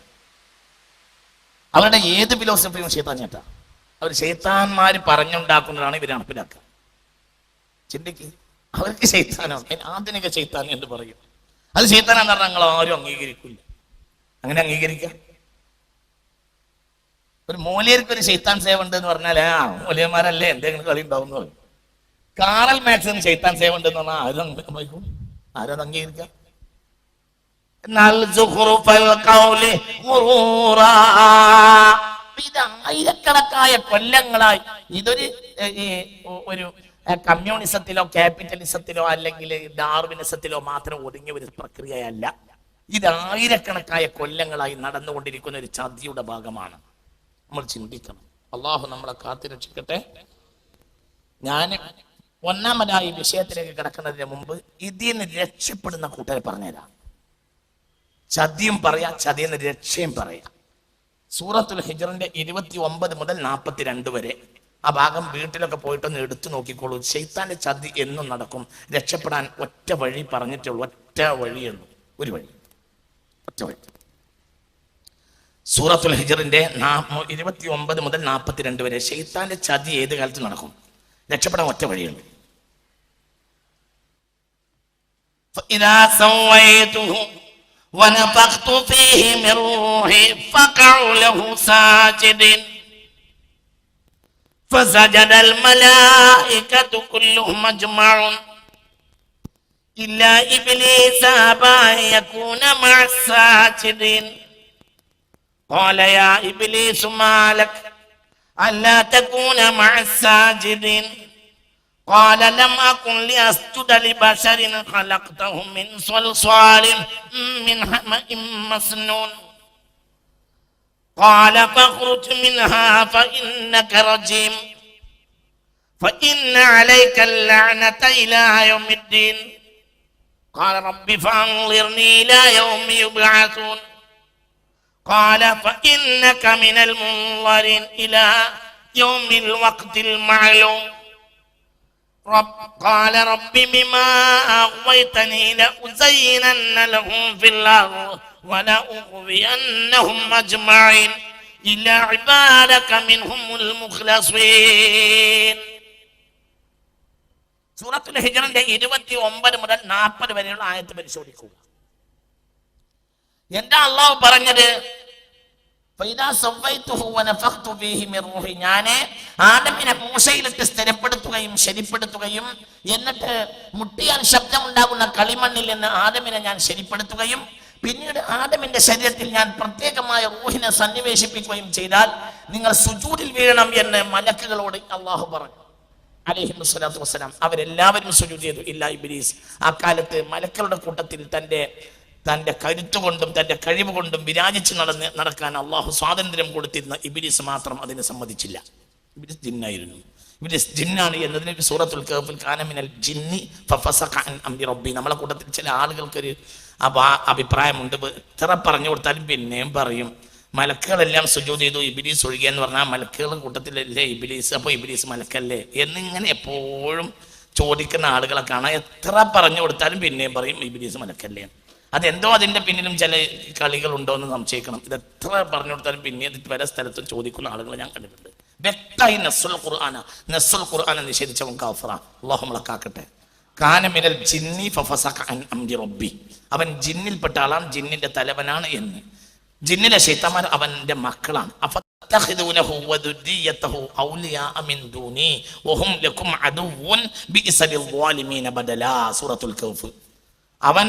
അവരുടെ ഏത് ഫിലോസഫിയും ശൈത്താനേറ്റാ. അവർ ശൈത്താന്മാര് പറഞ്ഞുണ്ടാക്കുന്നതാണ് ഇവർ നടപ്പിലാക്കുക. ചിന്തിക്ക്, അവർക്ക് ശൈത്താനാണ്. ആധുനിക ശൈത്താൻ എന്ന് പറയും. അത് ശൈത്താനാന്ന് പറഞ്ഞാൽ ഞങ്ങൾ ആരും അംഗീകരിക്കില്ല. അങ്ങനെ അംഗീകരിക്കാം? ഒരു മൂലയർക്ക് ഒരു ശൈത്താൻ സേവ ഉണ്ട് എന്ന് പറഞ്ഞാൽ മൂലയന്മാരല്ലേ എന്തെങ്കിലും കളി ഉണ്ടാവും എന്ന് പറയും. കാറൽ മാക്സിന് ശൈത്താൻ സേവ ഉണ്ട് എന്ന് പറഞ്ഞാൽ ആരും അംഗീകരിക്കാം? ആയിരക്കണക്കായ കൊല്ലങ്ങളായി ഇതൊരു ഒരു കമ്മ്യൂണിസത്തിലോ ക്യാപിറ്റലിസത്തിലോ അല്ലെങ്കിൽ ഡാർവിനിസത്തിലോ മാത്രം ഒതുങ്ങിയ ഒരു പ്രക്രിയയല്ല. ഇത് ആയിരക്കണക്കായ കൊല്ലങ്ങളായി നടന്നുകൊണ്ടിരിക്കുന്ന ഒരു ചതിയുടെ ഭാഗമാണ്. നമ്മൾ ചിന്തിക്കണം. അള്ളാഹു നമ്മളെ കാത്തുരക്ഷിക്കട്ടെ. ഞാൻ ഒന്നാമതായി വിഷയത്തിലേക്ക് കിടക്കുന്നതിന് മുമ്പ് ഇതിന് രക്ഷപ്പെടുന്ന കൂട്ടരെ പറഞ്ഞുതരാം. ചതിയും പറയാ, ചതിയെന്ന് രക്ഷയും പറയാം. സൂറത്തുൽ ഹിജ്റിന്റെ 29 മുതൽ 42 വരെ ആ ഭാഗം വീട്ടിലൊക്കെ പോയിട്ടൊന്ന് എടുത്തു നോക്കിക്കോളൂ. ശൈത്താന്റെ ചതി എന്നും നടക്കും. രക്ഷപ്പെടാൻ ഒറ്റ വഴി പറഞ്ഞിട്ടുള്ളൂ. ഒറ്റ വഴിയുള്ളൂ, ഒരു വഴി, ഒറ്റ വഴി. സൂറത്തുൽ ഹിജ്റിന്റെ 29 മുതൽ 42 വരെ ശൈത്താന്റെ ചതി ഏത് കാലത്ത് നടക്കും? രക്ഷപ്പെടാൻ ഒറ്റ വഴിയുള്ളൂ. ونفخت فيه من روحي فقعوا له ساجدين فسجد الملائكة كلهم أجمعون إلا إبليس أبى أن يكون مع الساجدين قال يا إبليس ما لك ألا تكون مع الساجدين قال لم أكن لأسجد لبشر خلقته من صلصال من حمأ مسنون قال فاخرج منها فإنك رجيم فإن عليك اللعنة إلى يوم الدين قال رب فأنظرني إلى يوم يبعثون قال فإنك من المنظرين إلى يوم الوقت المعلوم قال رب بما أغويتني لأزينن لهم في الأرض ولأغوينهم أجمعين إلا عبادك منهم المخلصين. സൂറത്തുൽ ഹിജ്റിന്റെ 29 മുതൽ 40 വരെയുള്ള ആയത്ത് പരിശോധിക്കുക. എന്താ അള്ളാഹു പറഞ്ഞത്? ഞാന് ആദമിനെ മൂശയിലിട്ട് സ്ഥിരപ്പെടുത്തുകയും ശരിപ്പെടുത്തുകയും എന്നിട്ട് മുട്ടിയാൽ ശബ്ദമുണ്ടാകുന്ന കളിമണ്ണിൽ നിന്ന് ആദമിനെ ഞാൻ ശരിപ്പെടുത്തുകയും പിന്നീട് ആദമിന്റെ ശരീരത്തിൽ ഞാൻ പ്രത്യേകമായ റൂഹിനെ സന്നിവേശിപ്പിക്കുകയും ചെയ്താൽ നിങ്ങൾ സുജൂദിൽ വീഴണം എന്ന് മലക്കുകളോട് അള്ളാഹു പറഞ്ഞു. അലൈഹിസ്സലാത്തു വസ്സലാം അവരെല്ലാവരും സുജൂദ് ചെയ്തു. ഇല്ല ഇബ്ലീസ്. ആ കാലത്ത് മലക്കളുടെ കൂട്ടത്തിൽ തന്റെ കരുത്തുകൊണ്ടും തന്റെ കഴിവ് കൊണ്ടും വിരാജിച്ച് നടക്കാൻ അള്ളാഹു സ്വാതന്ത്ര്യം കൊടുത്തിരുന്ന ഇബ്ലീസ് മാത്രം അതിന് സമ്മതിച്ചില്ല. ഇബ്ലീസ് ജിന്നായിരുന്നു. ഇബ്ലീസ് ജിന്നാണ് എന്നതിന് സൂറത്തുൽ കഹ്ഫിൽ കാന മിനൽ ജിന്നി ഫഫസഖ അൻ അംരി റബ്ബി. നമ്മളെ കൂട്ടത്തിൽ ചില ആളുകൾക്കൊരു അഭിപ്രായമുണ്ട്. എത്ര പറഞ്ഞു കൊടുത്താലും പിന്നെയും പറയും മലക്കുകളെല്ലാം സുജൂദ് ചെയ്തു, ഇബ്ലീസ് ഒഴികെ എന്ന് പറഞ്ഞാൽ മലക്കുകളുടെ കൂട്ടത്തിലല്ലേ ഇബ്ലീസ്, അപ്പോൾ ഇബ്ലീസ് മലക്കല്ലേ എന്നിങ്ങനെ എപ്പോഴും ചോദിക്കുന്ന ആളുകളെ കാണാം. എത്ര പറഞ്ഞു കൊടുത്താലും പിന്നെയും പറയും ഇബ്ലീസ് മലക്കല്ലേ. അതെന്തോ അതിന്റെ പിന്നിലും ചില കളികൾ ഉണ്ടോ എന്ന് സംശയിക്കണം. ഇത് എത്ര പറഞ്ഞു കൊടുത്താലും പിന്നെ പല സ്ഥലത്തും ചോദിക്കുന്ന ആളുകൾ ഞാൻ കണ്ടിട്ടുണ്ട്. വ്യക്തമായി നസ്സുൽ ഖുർആന നിഷേധിച്ചവൻ കാഫിറ. അല്ലാഹു നമ്മളെ കാക്കട്ടെ. കാന മിനൽ ജിന്നി ഫഫസഖ അൻ അംരി റബ്ബി. അവൻ ജിന്നിൽപ്പെട്ട ആളാണ്, ജിന്നിന്റെ തലവനാണ് എന്ന്. ജിന്നിലെ ശൈത്താന്മാർ അവന്റെ മക്കളാണ്. അഫതഖിദൂനഹു വദുരിയതഹു ഔലിയാഅ മിൻ ദൂനി വഹും ലക്കും അദുവ്വുൻ ബിഇസ ലിൽവാലിമീന ബദലാ. സൂറത്തുൽ കഹ്ഫ്. അവൻ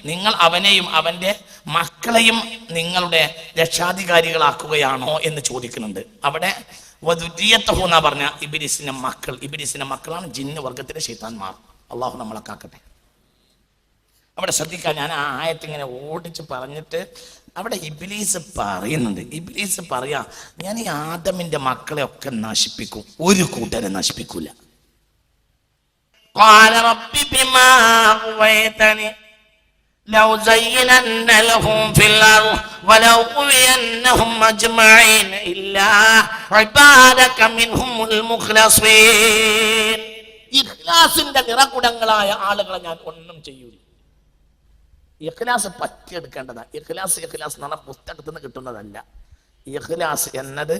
നിങ്ങൾ അവനെയും അവന്റെ മക്കളെയും നിങ്ങളുടെ രക്ഷാധികാരികളാക്കുകയാണോ എന്ന് ചോദിക്കുന്നുണ്ട്. അവിടെ വദുരിയതഹു എന്നാ പറഞ്ഞ ഇബ്ലീസിന്റെ മക്കളാണ് ജിന്ന് വർഗത്തിലെ ശൈത്താന്മാർ. അള്ളാഹു നമ്മളെ കാക്കട്ടെ. അവിടെ ശ്രദ്ധിക്കാൻ ഞാൻ ആ ആയത്ത് ഇങ്ങനെ ഓടിച്ച് പറഞ്ഞിട്ട് അവിടെ ഇബ്ലീസ് പറയുന്നുണ്ട്. ഇബ്ലീസ് പറയാ ഞാൻ ഈ ആദമിന്റെ മക്കളെ ഒക്കെ നശിപ്പിക്കും, ഒരു കൂട്ടരെ നശിപ്പിക്കൂല. قال رب بما أغويتني ലൗ സയ്യനന്ന ലഹും ഫിൽ അർദ് വലൗ ഖുവിയന്നഹും അജ്മഈൻ ഇല്ലാ ഇബാദക മിൻഹുൽ മുഖ്ലസീൻ. ഇഖ്ലാസിന്റെ നിറകുടങ്ങളായ ആളുകളെ ഞാൻ ഒന്നും ചെയ്യൂല. ഇഖ്ലാസ് പറ്റിയെടുക്കേണ്ടതാണ്. ഇഖ്ലാസ് എന്ന് പറഞ്ഞാൽ പുസ്തകത്തിൽ നിന്ന് കിട്ടുന്നതല്ല. ഇഖ്ലാസ് എന്നത്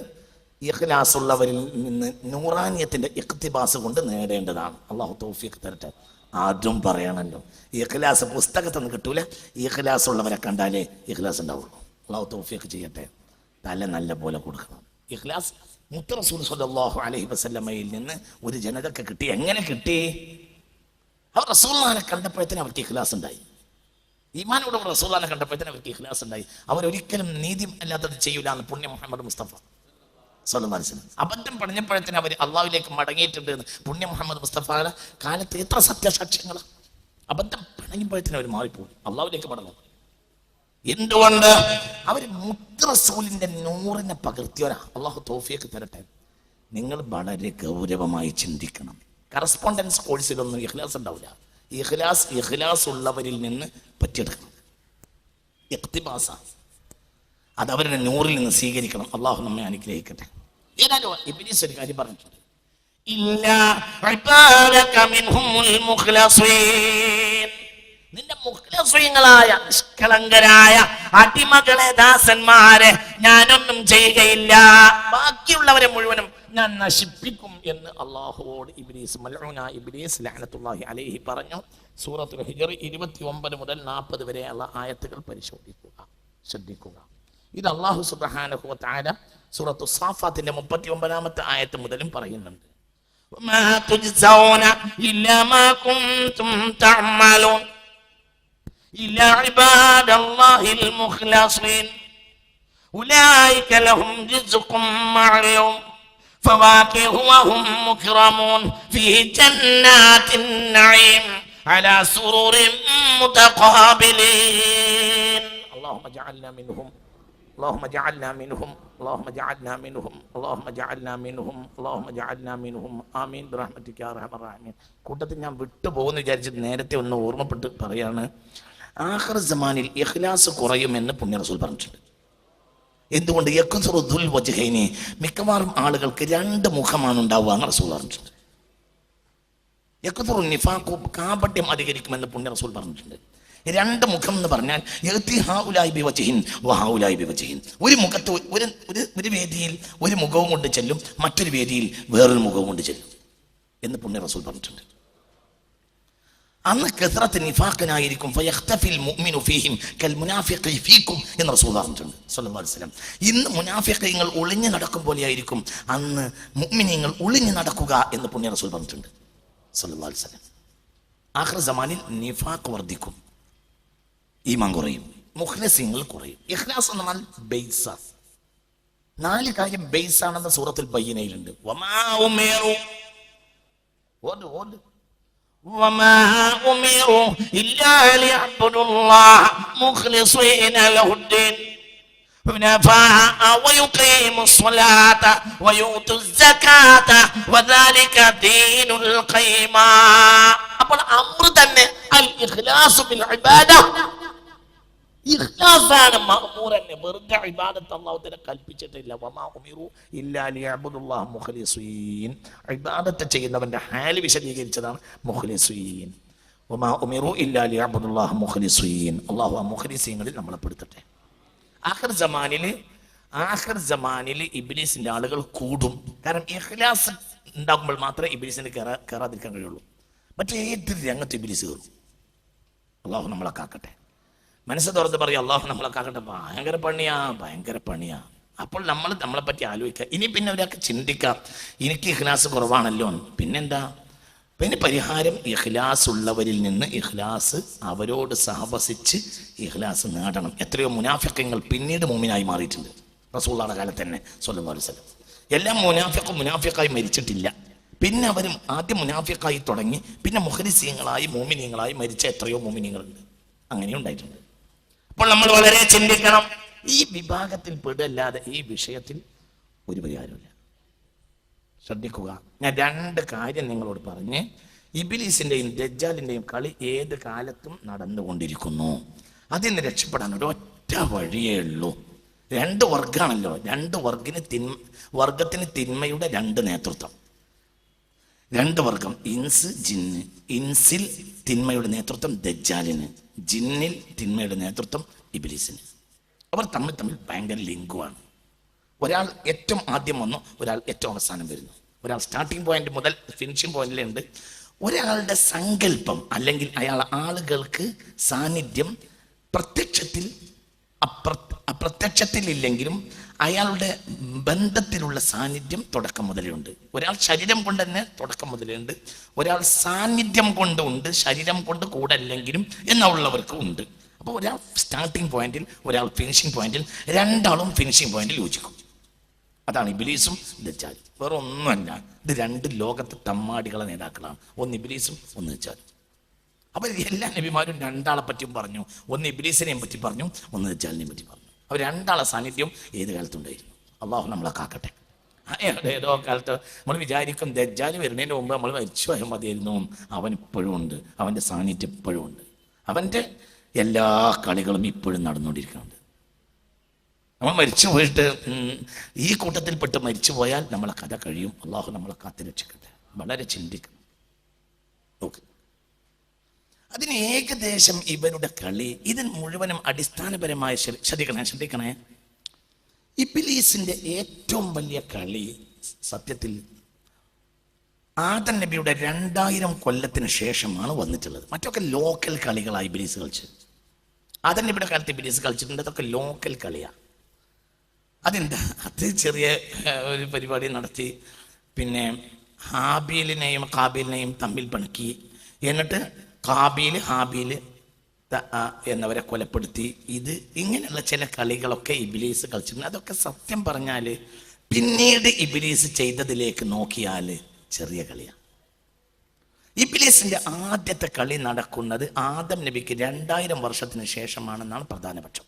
ഇഖ്ലാസ് ഉള്ളവരിൽ നിന്ന് നൂറാനിയത്തിന്റെ ഇഖ്തിബാസ് കൊണ്ട് നേടേണ്ടതാണ്. അള്ളാഹു തൗഫീഖ് തരട്ടെ. ആദ്യം പറയണല്ലോ, ഇഖ്ലാസ് പുസ്തകത്തിൽ നിന്ന് കിട്ടൂല. ഇഖ്ലാസ് ഉള്ളവരെ കണ്ടാലേ ഇഖ്ലാസ് ഉണ്ടാവുള്ളൂ. അള്ളാഹു തൗഫീഖ് ചെയ്യട്ടെ. തല നല്ല പോലെ കൊടുക്കണം. ഇഖ്ലാസ് മുത്ത് റസൂൽ സ്വല്ലല്ലാഹു അലൈഹി വസല്ലമയിൽ നിന്ന് ഒരു ജനതക്ക് കിട്ടി. എങ്ങനെ കിട്ടി? അവർ റസൂലുള്ളാഹിനെ കണ്ടപ്പോഴത്തേനും അവർക്ക് ഇഖ്ലാസ് ഉണ്ടായി. ഈമാനോട് റസൂലുള്ളാഹിനെ കണ്ടപ്പോഴത്തേനും അവർക്ക് ഇഖ്ലാസ് ഉണ്ടായി. അവരൊരിക്കലും നീതി അല്ലാത്തത് ചെയ്യൂല എന്ന് പുണ്യ മുഹമ്മദ് മുസ്തഫ സ്വല്ലല്ലാഹു അലൈഹി വസല്ലം. അബദ്ധം പറഞ്ഞപ്പോഴത്തേനും അവർ അള്ളാഹുവിലേക്ക് മടങ്ങിയിട്ടുണ്ട് എന്ന് പുണ്യ മുഹമ്മദ് മുസ്തഫയുടെ കാലത്ത് എത്ര സത്യസാക്ഷ്യങ്ങളാണ്. അബദ്ധം പണങ്ങുമ്പോഴത്തേനും അവർ മാറിപ്പോകും, അള്ളാഹുവിലേക്ക് മടങ്ങും. എന്തുകൊണ്ട്? അവർ മുത്ത് റസൂലിന്റെ നൂറിനെ പകർത്തിയവരാ. അള്ളാഹു തൗഫീഖ് തരട്ടെ. നിങ്ങൾ വളരെ ഗൗരവമായി ചിന്തിക്കണം. കറസ്പോണ്ടൻസ് കോഴ്സിലൊന്നും ഇഖ്ലാസ് ഉണ്ടാവില്ല. ഇഖ്ലാസ് ഉള്ളവരിൽ നിന്ന് പറ്റിയെടുക്കണം. ഇഖ്തിബാസാണ്. അത് അവരുടെ നൂറിൽ നിന്ന് സ്വീകരിക്കണം. അള്ളാഹു നമ്മെ അനുഗ്രഹിക്കട്ടെ. ഏതായാലും ഇബ്ലീസ് ഒരു കാര്യം പറഞ്ഞിട്ടുണ്ട്, ഇല്ലാ ഇബാദക മിൻഹുൽ മുഖ്ലസീൻ. നിന്റെ മുഖ്ലസീങ്ങളായ നിഷ്കളങ്കരായ അടിമകളെ, ദാസന്മാരെ ഞാനൊന്നും ചെയ്യുകയില്ല, ബാക്കിയുള്ളവരെ മുഴുവനും ഞാൻ നശിപ്പിക്കും എന്ന് അള്ളാഹുവോട് ഇബ്ലീസ്, മൽഊന ഇബ്ലീസ് ലഅനത്തുല്ലാഹി അലൈഹി പറഞ്ഞു. സൂറത്തുൽ ഹിജ്ർ 29 മുതൽ 40 വരെയുള്ള ആയത്തുകൾ പരിശോധിക്കുക, ശ്രദ്ധിക്കുക. ഇത് അള്ളാഹു സുബ്ഹാനഹു വ തആല സൂറത്തു സാഫാത്തിന്റെ 39ാമത്തെ ആയത്ത് മുതലും പറയുന്നുണ്ട്. വമാ തുജ്സൗന ഇല്ലാ മാ കുൻതും തഅമലൂൻ ഇല്ലാ ഇബാദല്ലാഹിൽ മുഖ്ലസീൻ ഉലൈക ലഹും റിസ്ഖും മഅലൂം فواكه وهم مكرمون في جنات النعيم على سرر متقابلين اللهم اجعلنا منهم اللهم اجعلنا منهم اللهم اجعلنا منهم اللهم اجعلنا منهم اللهم اجعلنا منهم آمين برحمتك يا ارحم الراحمين. കൂട്ടത്തിൽ ഞാൻ വിട്ടുപോകുന്നു വിചാരിച്ചിട്ട് നേരത്തെ ഒന്ന് ഓർമ്മപ്പെട്ട് പറയാണ്, ആഖിർ സമാനിൽ ഇഖ്ലാസ് കുറയുമെന്ന് പുണ്യ റസൂൽ പറഞ്ഞിട്ടുണ്ട്. എന്തുകൊണ്ട്? യക്സുറുൽ വജ്ഹൈനി, മിക്കവാറും ആളുകൾക്ക് രണ്ട് മുഖമാണ് ഉണ്ടാവുക എന്ന് റസൂൽ പറഞ്ഞിട്ടുണ്ട്. യക്സുറു നിഫാഖു, കാപട്യം അധികരിക്കുമെന്ന് പുണ്യ റസൂൽ പറഞ്ഞിട്ടുണ്ട്. രണ്ട് മുഖം എന്ന് പറഞ്ഞാൽ ഒരു മുഖത്ത് ഒരു വേദിയിൽ ഒരു മുഖവും കൊണ്ട് ചെല്ലും, മറ്റൊരു വേദിയിൽ വേറൊരു മുഖവും കൊണ്ട് ചെല്ലും എന്ന് പുണ്യ റസൂൽ പറഞ്ഞിട്ടുണ്ട്. അന്ന് കസറത്ത് നിഫാഖിനായിരിക്കും ഫയഖ്തഫിൽ മുഅ്മിനു ഫീഹിം കൽ മുനാഫിഖി ഫീകും എന്ന് റസൂൽ പറഞ്ഞിട്ടുണ്ട് സ്വല്ലല്ലാഹു അലൈഹി വസല്ലം. ഇന്ന് മുനാഫിഖീങ്ങൾ ഒളിഞ്ഞു നടക്കും പോലെയായിരിക്കും അന്ന് മുഅ്മിനീങ്ങൾ ഒളിഞ്ഞു നടക്കുക എന്ന് പുണ്യ റസൂൽ പറഞ്ഞിട്ടുണ്ട് സ്വല്ലല്ലാഹു അലൈഹി വസല്ലം. ആഖിർ സമാനിൽ നിഫാഖ് വർദ്ധിക്കും, ഈമാൻ കുറയും, മുഖ്ലിസീങ്ങൾ കുറയും. ഇഖ്ലാസ് എന്ന് പറഞ്ഞാൽ ബേസ, 4 കാര്യം ബേസ് ആണെന്ന് സൂറത്തുൽ ബയ്യിനയിലുണ്ട്. വമാ ഉമിറു وما أمروا إلا ليعبدوا الله مخلصين له الدين حنفاء ويقيموا الصلاة ويؤتوا الزكاة وذلك دين القيمة. അപ്പോൾ അംർ തന്നെ അൽ ഇഖ്ലാസ് ബിൽ ഇബാദ, ഇഖ്ലാസാണ് മഅ്മൂറന്നെ. വെറുതെ ഇബാദത്ത് അല്ലാഹു തആല കൽപ്പിച്ചിട്ടില്ല. വമാ ഉമിറു ഇല്ലാ ലിയഅബ്ദുല്ലാഹ മുഖ്ലിസീൻ, ഇബാദത്ത് ചെയ്യുന്നവന്റെ ഹാല് വിശദീകരിച്ചതാണ് മുഖ്ലിസീൻ. വമാ ഉമിറു ഇല്ലാ ലിയഅബ്ദുല്ലാഹ മുഖ്ലിസീൻ. അല്ലാഹു ആ മുഖ്ലിസീങ്ങളിൽ നമ്മളെ പെടുത്തട്ടെ. ആഖിർ സമാനിൽ ഇബ്ലീസിന്റെ ആളുകൾ കൂടും. കാരണം ഇഖ്ലാസ് ഉണ്ടാകുമ്പോൾ മാത്രമേ ഇബ്ലീസിന് കയറാതിരിക്കാൻ കഴിയുള്ളൂ. മറ്റേത് രംഗത്ത് ഇബ്ലീസ് കയറും. അല്ലാഹു നമ്മളെ കാക്കട്ടെ. മനസ്സ് തുറന്ന് പറയും, അള്ളാഹു നമ്മളെ കാക്കട്ടെ. ഭയങ്കര പണിയാ. അപ്പോൾ നമ്മളെ പറ്റി ആലോചിക്കുക. ഇനി പിന്നെ ഒരാൾക്ക് ചിന്തിക്കാം, എനിക്ക് ഇഖ്ലാസ് കുറവാണല്ലോ. പിന്നെന്താ? പിന്നെ പരിഹാരം ഇഖ്ലാസ് ഉള്ളവരിൽ നിന്ന് ഇഖ്ലാസ് അവരോട് സഹവസിച്ച് ഇഖ്ലാസ് നേടണം. എത്രയോ മുനാഫിഖ്യങ്ങൾ പിന്നീട് മുഅ്മിനായി മാറിയിട്ടുണ്ട് റസൂലുള്ളാഹിയുടെ കാലത്ത് തന്നെ സ്വല്ലല്ലാഹു അലൈഹി വസല്ലം. എല്ലാ മുനാഫിഖായി മരിച്ചിട്ടില്ല. പിന്നെ അവരും ആദ്യം മുനാഫിഖായി തുടങ്ങി, പിന്നെ മുഖ്ലിസീങ്ങളായി മുഅ്മിനീങ്ങളായി മരിച്ച എത്രയോ മുഅ്മിനീങ്ങളുണ്ട്. അങ്ങനെ ഉണ്ടായിട്ടുണ്ട്. അപ്പോൾ നമ്മൾ വളരെ ചിന്തിക്കണം. ഈ വിഭാഗത്തിൽ പെടല്ലാതെ ഈ വിഷയത്തിൽ ഒരു പരിഹാരമില്ല. ശ്രദ്ധിക്കുക. ഞാൻ 2 കാര്യം നിങ്ങളോട് പറഞ്ഞ് ഇബ്ലീസിന്റെയും ദജ്ജാലിന്റെയും കളി ഏത് കാലത്തും നടന്നുകൊണ്ടിരിക്കുന്നു. അതിൽ നിന്ന് രക്ഷപ്പെടാൻ ഒരൊറ്റ വഴിയേ ഉള്ളൂ. രണ്ട് വർഗമാണല്ലോ, രണ്ട് വർഗത്തിന് തിന്മയുടെ രണ്ട് നേതൃത്വം, രണ്ട് വർഗം, ഇൻസ് ജിന്ന്. ഇൻസിൽ തിന്മയുടെ നേതൃത്വം ദജ്ജാലിന്, ജിന്നിൽ തിന്മയുടെ നേതൃത്വം ഇബ്ലീസിന്. അവർ തമ്മിൽ ഭയങ്കര ലിങ്കുമാണ്. ഒരാൾ ഏറ്റവും ആദ്യം വന്നു, ഒരാൾ ഏറ്റവും അവസാനം വരുന്നു. ഒരാൾ സ്റ്റാർട്ടിംഗ് പോയിന്റ് മുതൽ ഫിനിഷിംഗ് പോയിന്റിലുണ്ട്. ഒരാളുടെ സങ്കല്പം അല്ലെങ്കിൽ അയാൾ ആളുകൾക്ക് സാന്നിധ്യം പ്രത്യക്ഷത്തിൽ അപ്രത്യക്ഷത്തിൽ ഇല്ലെങ്കിലും അയാളുടെ ബന്ധത്തിലുള്ള സാന്നിധ്യം തുടക്കം മുതലേ ഉണ്ട്. ഒരാൾ ശരീരം കൊണ്ട് തന്നെ തുടക്കം മുതലേ ഉണ്ട്, ഒരാൾ സാന്നിധ്യം കൊണ്ട് ഉണ്ട്, ശരീരം കൊണ്ട് കൂടെ അല്ലെങ്കിലും എന്നുള്ളവർക്കും ഉണ്ട്. അപ്പോൾ ഒരാൾ സ്റ്റാർട്ടിംഗ് പോയിന്റിൽ, ഒരാൾ ഫിനിഷിംഗ് പോയിന്റിൽ, രണ്ടാളും ഫിനിഷിംഗ് പോയിന്റിൽ യോജിക്കും. അതാണ് ഇബ്ലീസും ദജ്ജാലും. വേറെ ഒന്നുമല്ല, ഇത് രണ്ട് ലോകത്തെ തമ്മാടികളെ നേതാക്കളാണ്. ഒന്ന് ഇബ്ലീസും ഒന്ന് ദജ്ജാലും. അവർ എല്ലാ നബിമാരും രണ്ടാളെ പറ്റിയും പറഞ്ഞു. ഒന്ന് ഇബ്ലീസിനെയും പറ്റി പറഞ്ഞു, ഒന്ന് ദജ്ജാലിനെയും പറ്റി പറഞ്ഞു. അവർ രണ്ടാളെ സാന്നിധ്യം ഏത് കാലത്തുണ്ടായിരുന്നു. അള്ളാഹു നമ്മളെ കാക്കട്ടെ. ഏതോ കാലത്ത് നമ്മൾ വിചാരിക്കും ദജ്ജാൽ വരുന്നതിന് മുമ്പ് നമ്മൾ മരിച്ചു പോയാൽ മതിയായിരുന്നു. അവൻ ഇപ്പോഴും ഉണ്ട്, അവൻ്റെ സാന്നിധ്യം ഇപ്പോഴും ഉണ്ട്. അവൻ്റെ എല്ലാ കളികളും ഇപ്പോഴും നടന്നുകൊണ്ടിരിക്കുന്നുണ്ട്. നമ്മൾ മരിച്ചു പോയിട്ട് ഈ കൂട്ടത്തിൽപ്പെട്ട് മരിച്ചു പോയാൽ നമ്മളെ കഥ കഴിയും. അള്ളാഹു നമ്മളെ കാത്തു രക്ഷിക്കട്ടെ. വളരെ ചിന്തിക്കണം. നോക്ക്, അതിന് ഏകദേശം ഇവരുടെ കളി ഇതിന് മുഴുവനും അടിസ്ഥാനപരമായ ശ്രദ്ധിക്കണേ. ഇബ്ലീസിന്റെ ഏറ്റവും വലിയ കളി സത്യത്തിൽ ആദം നബിയുടെ 2000 കൊല്ലത്തിന് ശേഷമാണ് വന്നിട്ടുള്ളത്. മറ്റൊക്കെ ലോക്കൽ കളികളായി ഇബ്ലീസ് കളിച്ചത്. ആദം നബിയുടെ കാലത്ത് ഇബ്ലീസ് കളിച്ചിട്ടുണ്ട്. അതൊക്കെ ലോക്കൽ കളിയാണ്. അതെന്താ, അത് ചെറിയ ഒരു പരിപാടി നടത്തി, പിന്നെ ഹാബീലിനെയും കാബീലിനെയും തമ്മിൽ പിണക്കി, എന്നിട്ട് ഹാബീൽ എന്നവരെ കൊലപ്പെടുത്തി. ഇത് ഇങ്ങനെയുള്ള ചില കളികളൊക്കെ ഇബ്ലീസ് കളിച്ചിട്ടുണ്ട്. അതൊക്കെ സത്യം പറഞ്ഞാൽ പിന്നീട് ഇബ്ലീസ് ചെയ്തതിലേക്ക് നോക്കിയാൽ ചെറിയ കളിയാണ്. ഇബ്ലീസിന്റെ ആദ്യത്തെ കളി നടക്കുന്നത് ആദം നബിക്ക് 2000 വർഷത്തിന് ശേഷമാണെന്നാണ് പ്രധാനപക്ഷം.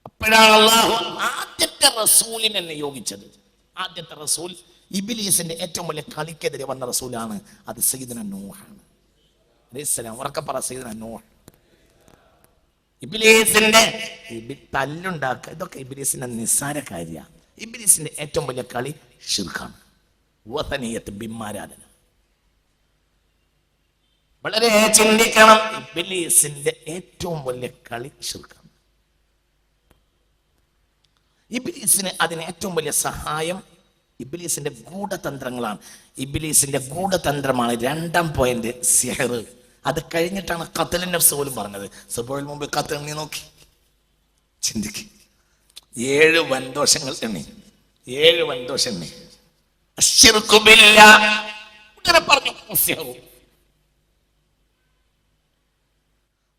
അപ്പോഴാണ് അല്ലാഹു ആദ്യത്തെ റസൂലിനെ നിയോഗിച്ചത്. ആദ്യത്തെ റസൂൽ ഇബ്ലീസിന്റെ ഏറ്റവും വലിയ കളിക്കെതിരെ വന്ന റസൂലാണ്. അത് സയ്യിദുന നൂഹാണ് അലൈഹിസ്സലാം. ഉറക്കപ്പറ സയ്യിദുന നൂഹ്. ഇബ്ലീസിന്റെ തല്ലുണ്ടാക്കുക, ഇതൊക്കെ ഇബ്ലീസിന്റെ നിസ്സാര കാര്യമാണ്. ഇബ്ലീസിന്റെ ഏറ്റവും വലിയ കളി ശിർക്കാണ്, വസനിയത്ത്, ബിംബാരാധന. വളരെ ചിന്തിക്കണം. ഇബ്ലീസിന്റെ ഏറ്റവും വലിയ കളി ശിർക്കാണ്. ഇബ്ലീസിന് അതിന് ഏറ്റവും വലിയ സഹായം ഇബ്ലീസിന്റെ ഗൂഢതന്ത്രങ്ങളാണ്. ഇബ്ലീസിന്റെ ഗൂഢതന്ത്രമാണ് 2ാം പോയിന്റ്, സിഹർ. അത് കഴിഞ്ഞിട്ടാണ് ഖത്ലുൻ നഫ്സ് പോലും പറഞ്ഞത്. സുബഹിന് മുമ്പ് ഖത്ൽ എണ്ണി നോക്കി ചിന്തിക്ക്. 7 വൻദോഷങ്ങൾ എണ്ണി, 7 വൻദോഷം എണ്ണി. അശ്ശിർക്കു ബില്ലാഹ് ഉടനെ പറഞ്ഞു സിഹർ.